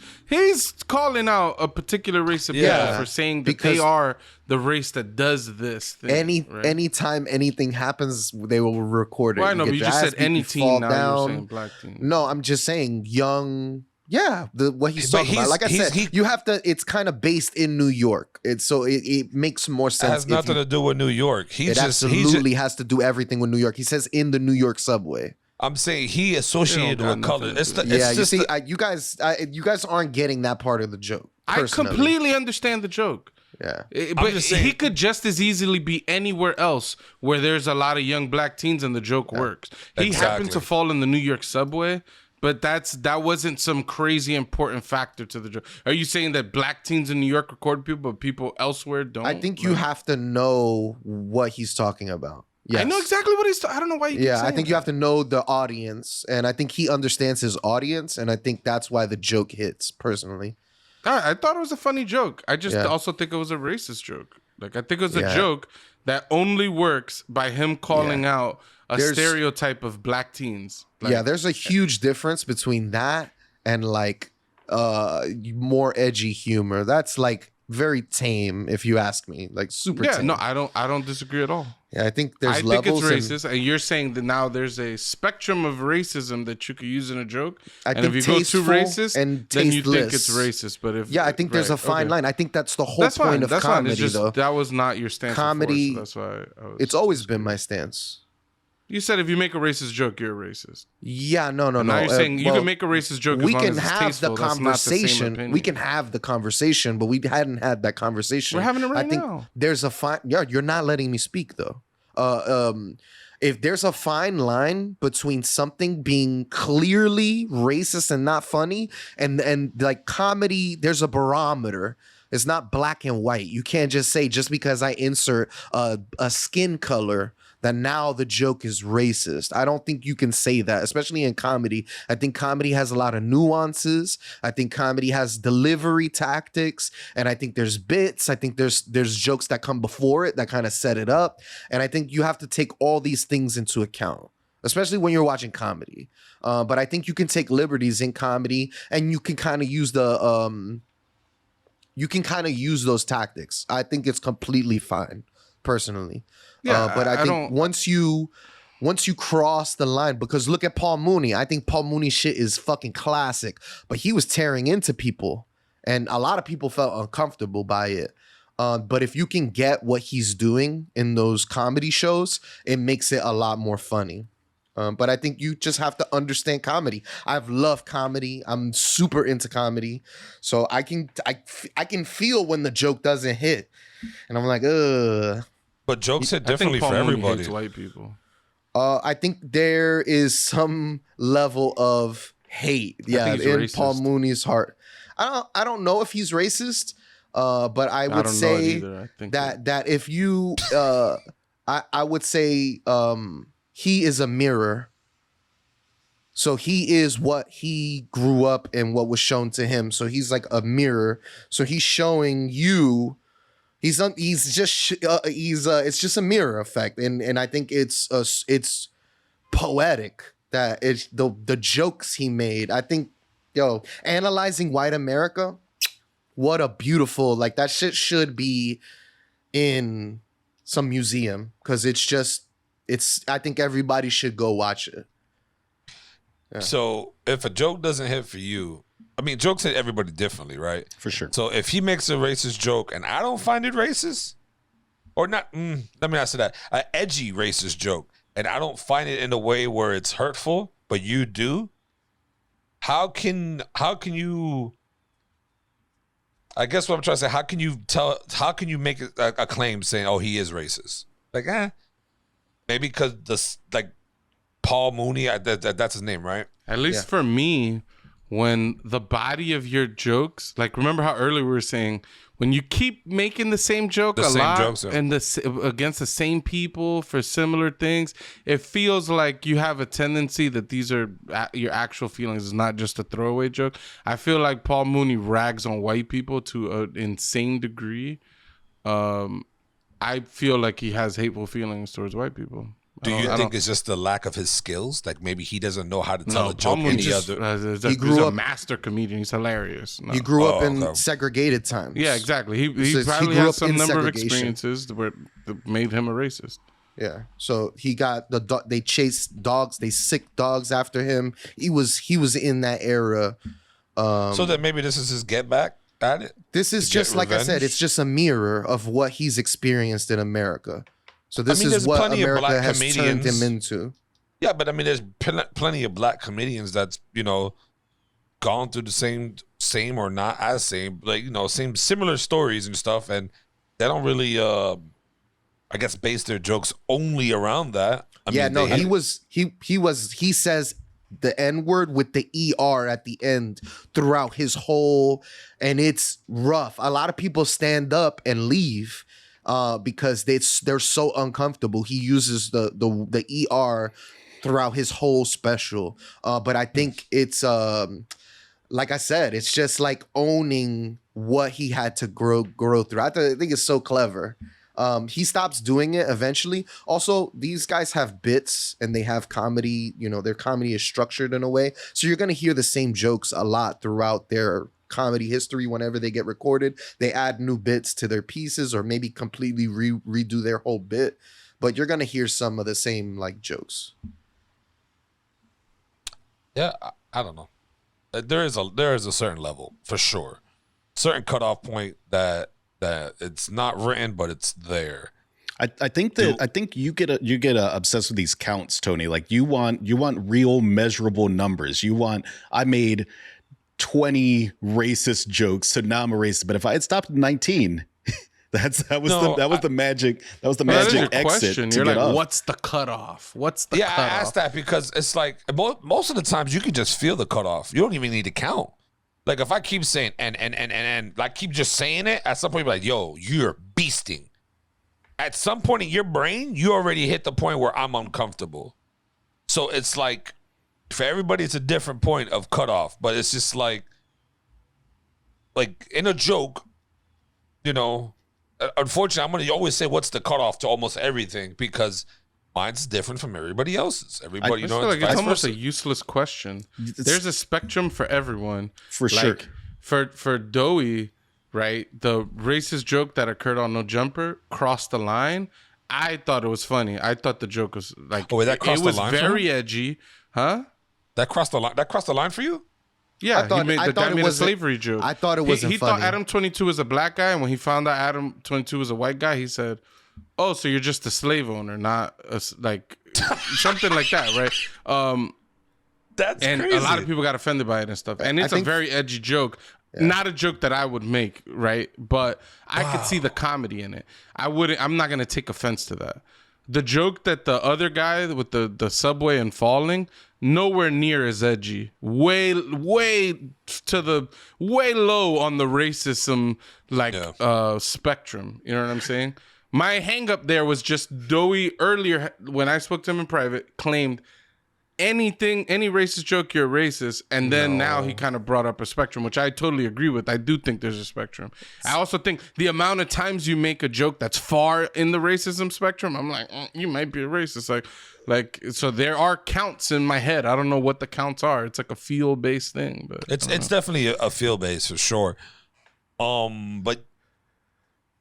calling out a particular race of people for saying that they are the race that does this thing. Anytime anything happens, they will record it. Well, I know, but you just said any teen. Now you're saying black teen. No, I'm just saying young. Yeah, what he's talking about. Like I said, you have to. It's kind of based in New York. It makes more sense. It has nothing to do with New York. It absolutely has to do everything with New York. He says in the New York subway. I'm saying he associated with color. You guys aren't getting that part of the joke. Personally. I completely understand the joke. Yeah, but he could just as easily be anywhere else where there's a lot of young black teens and the joke works. He happened to fall in the New York subway. But that wasn't some crazy important factor to the joke. Are you saying that black teens in New York record people, but people elsewhere don't? I think you have to know what he's talking about. Yes. I know exactly what he's. I don't know why you. Yeah, I think you have to know the audience, and I think he understands his audience, and I think that's why the joke hits. Personally, I thought it was a funny joke. I just Yeah. also think it was a racist joke. Like I think it was a Yeah. joke that only works by him calling out a There's- stereotype of black teens. Like, yeah, there's a huge difference between that and like more edgy humor. That's like very tame, if you ask me. Like super yeah. tame. No, I don't disagree at all. Yeah, I think there's I think it's levels. and racist, and you're saying that now there's a spectrum of racism that you could use in a joke. I and think if you go too tasteful racist, and then you think it's tasteless. racist. But if Yeah, I think there's right, a fine okay. line. I think that's the whole That's point fine. of That's comedy, fine. It's just though. that was not your stance. Comedy- Before, so that's why I was, It's always been my stance. You said if you make a racist joke, you're a racist. Yeah, no. Now you're saying you well, can make a racist joke. we as long can as it's have tasteful. the That's not the same conversation. opinion. We can have the conversation, but we hadn't had that conversation. We're having it right I think now. there's a fine. Yeah, you're not letting me speak though. If there's a fine line between something being clearly racist and not funny, and like comedy, there's a barometer. It's not black and white. You can't just say just because I insert a skin color that now the joke is racist. I don't think you can say that, especially in comedy. I think comedy has a lot of nuances. I think comedy has delivery tactics, and I think there's bits. I think there's jokes that come before it that kind of set it up, and I think you have to take all these things into account, especially when you're watching comedy. But I think you can take liberties in comedy, and you can kind of use those tactics. I think it's completely fine, personally. Yeah, But I think don't. once you cross the line, because look at Paul Mooney. I think Paul Mooney shit is fucking classic, but he was tearing into people, and a lot of people felt uncomfortable by it. But if you can get what he's doing in those comedy shows, it makes it a lot more funny. But I think you just have to understand comedy. I've loved comedy. I'm super into comedy, so I can feel when the joke doesn't hit, and I'm like, ugh. But jokes hit I think differently Paul for Mooney everybody. hates white people. I think there is some level of hate, think he's in racist. Paul Mooney's heart. I don't know if he's racist, but I would don't know it say either. I think that if you, I would say he is a mirror. So he is what he grew up and what was shown to him. So he's like a mirror. So he's showing you. It's just a mirror effect, and I think it's poetic that it's the jokes he made. I think, analyzing white America, what a beautiful, like, that shit should be in some museum, because I think everybody should go watch it. Yeah. So if a joke doesn't hit for you, I mean, jokes hit everybody differently, right? For sure. So if he makes a racist joke and I don't find it racist, or not, let me not say that, an edgy racist joke, and I don't find it in a way where it's hurtful, but you do, how can you, I guess what I'm trying to say, how can you make a claim saying, oh, he is racist? Like, maybe because Paul Mooney, that's his name, right? At least for me, when the body of your jokes, like, remember how earlier we were saying, when you keep making the same joke jokes, yeah. and against the same people for similar things, it feels like you have a tendency that these are your actual feelings. It's not just a throwaway joke. I feel like Paul Mooney rags on white people to an insane degree. I feel like he has hateful feelings towards white people. Do you think it's just the lack of his skills? Like maybe he doesn't know how to tell a Paul joke Mooney any other. He He's grew a up- master comedian. He's hilarious. No. He grew up in okay. segregated times. Yeah, exactly. He So he probably grew has up some in number of segregation. experiences that made him a racist. Yeah. So he got they chased dogs, they sick dogs after him. He was in that era. So that maybe this is his get back at it. This is to get just like I said, revenge? it's just a mirror of what he's experienced in America. So this mean, is there's what plenty of America black has turned comedians. him into. Yeah, but I mean, there's plenty of black comedians that's gone through the same or not as same, like same similar stories and stuff, and they don't really, I guess, base their jokes only around that. I mean, He says the N word with the ER at the end throughout his whole, and it's rough. A lot of people stand up and leave because they're so uncomfortable. He uses the ER throughout his whole special. But I think it's like I said, it's just like owning what he had to grow through. I think it's so clever. He stops doing it eventually. Also, these guys have bits and they have comedy. You know, their comedy is structured in a way. So you're going to hear the same jokes a lot throughout their comedy history. Whenever they get recorded, they add new bits to their pieces or maybe completely redo their whole bit. But you're going to hear some of the same like jokes. Yeah, I don't know. There is a certain level for sure, certain cutoff point that it's not written, but it's there. I think you get obsessed with these counts, Tony. Like you want real measurable numbers. I made 20 racist jokes, so now I'm a racist. But if I had stopped at 19, that was the magic exit question. to You're get like, off. what's the cutoff? What's the Yeah, cutoff? I asked that because it's like most of the times you can just feel the cutoff. You don't even need to count. Like if I keep saying and like keep just saying it, at some point you're like, yo, you're beasting. At some point in your brain, you already hit the point where I'm uncomfortable. So it's like for everybody, it's a different point of cutoff. But it's just like in a joke, you know. Unfortunately, I'm gonna always say what's the cutoff to almost everything because mine's different from everybody else's. Everybody, I feel like it's almost a useless question. There's a spectrum for everyone. For like, sure. For Doughy, right? The racist joke that occurred on No Jumper crossed the line. I thought it was funny. I thought the joke was like, oh, wait, that crossed it was the line for very him? edgy, huh? That crossed the line. That crossed the line for you? Yeah, I thought guy it made a wasn't- slavery joke. I thought it wasn't He thought funny. Adam 22 was a black guy, and when he found out Adam 22 was a white guy, he said, "Oh, so you're just a slave owner, not like something like that, right?" That's And crazy. a lot of people got offended by it and stuff. And it's a think- very edgy joke. Not a joke that I would make, right? But I could see the comedy in it. I'm not gonna take offense to that. The joke that the other guy with the subway and falling, nowhere near as edgy. Way low on the racism spectrum. You know what I'm saying? My hang up there was just Doughy earlier when I spoke to him in private claimed any racist joke, you're racist, and then now he kind of brought up a spectrum, which I totally agree with. I do think there's a spectrum. I also think the amount of times you make a joke that's far in the racism spectrum, I'm like, you might be a racist. Like so there are counts in my head. I don't know what the counts are. It's like a feel based thing, but it's definitely a feel base for sure. But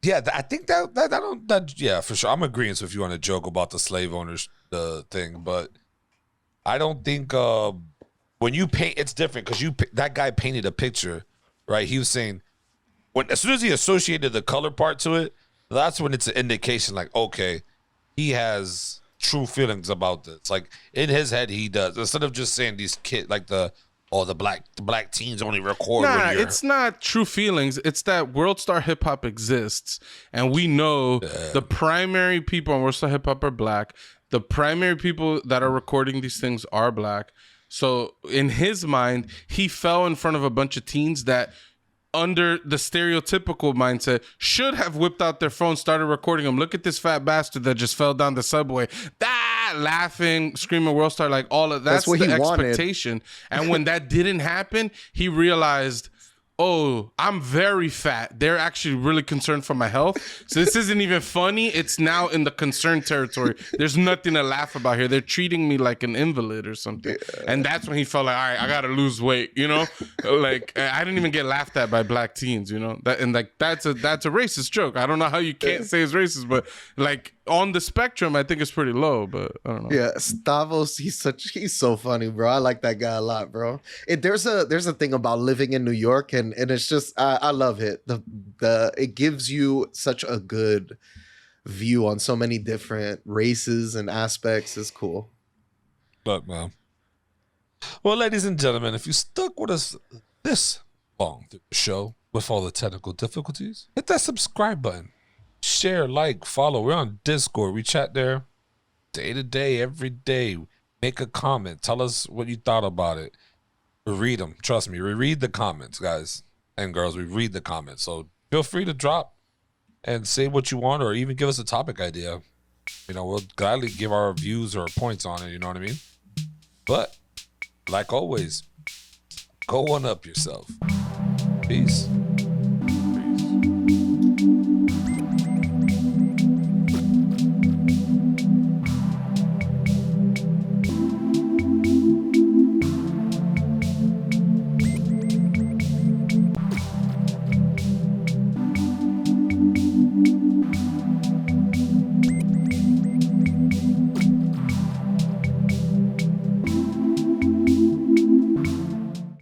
yeah, I think that for sure. I'm agreeing with you on a joke about the slave owners thing, but I don't think when you paint, it's different because that guy painted a picture, right? He was saying as soon as he associated the color part to it, that's when it's an indication like, okay, he has true feelings about this. Like in his head, he does. Instead of just saying these kids like the black teens only record. Nah, when you're, it's not true feelings. It's that World Star Hip Hop exists, and we know the primary people on World Star Hip Hop are black. The primary people that are recording these things are black. So in his mind, he fell in front of a bunch of teens that under the stereotypical mindset should have whipped out their phone, started recording them. Look at this fat bastard that just fell down the subway. Laughing, screaming World Star, like all of that's what the he wanted. expectation. And when that didn't happen, he realized, oh, I'm very fat. They're actually really concerned for my health. So this isn't even funny. It's now in the concern territory. There's nothing to laugh about here. They're treating me like an invalid or something. And that's when he felt like, all right, I got to lose weight, you know? Like, I didn't even get laughed at by black teens, you know? That's a racist joke. I don't know how you can't say it's racist, but like on the spectrum, I think it's pretty low, but I don't know. Yeah, Stavros, he's so funny, bro. I like that guy a lot, bro. There's a thing about living in New York, and it's just I love it. It gives you such a good view on so many different races and aspects. It's cool. Look, man. Well, ladies and gentlemen, if you stuck with us this long through the show with all the technical difficulties, hit that subscribe button. Share, like, follow. We're on Discord. We chat there day to day, every day. Make a comment. Tell us what you thought about it. We read them. Trust me. We read the comments, guys and girls. We read the comments. So feel free to drop and say what you want, or even give us a topic idea. You know, we'll gladly give our views or points on it. You know what I mean? But like always, go one up yourself. Peace.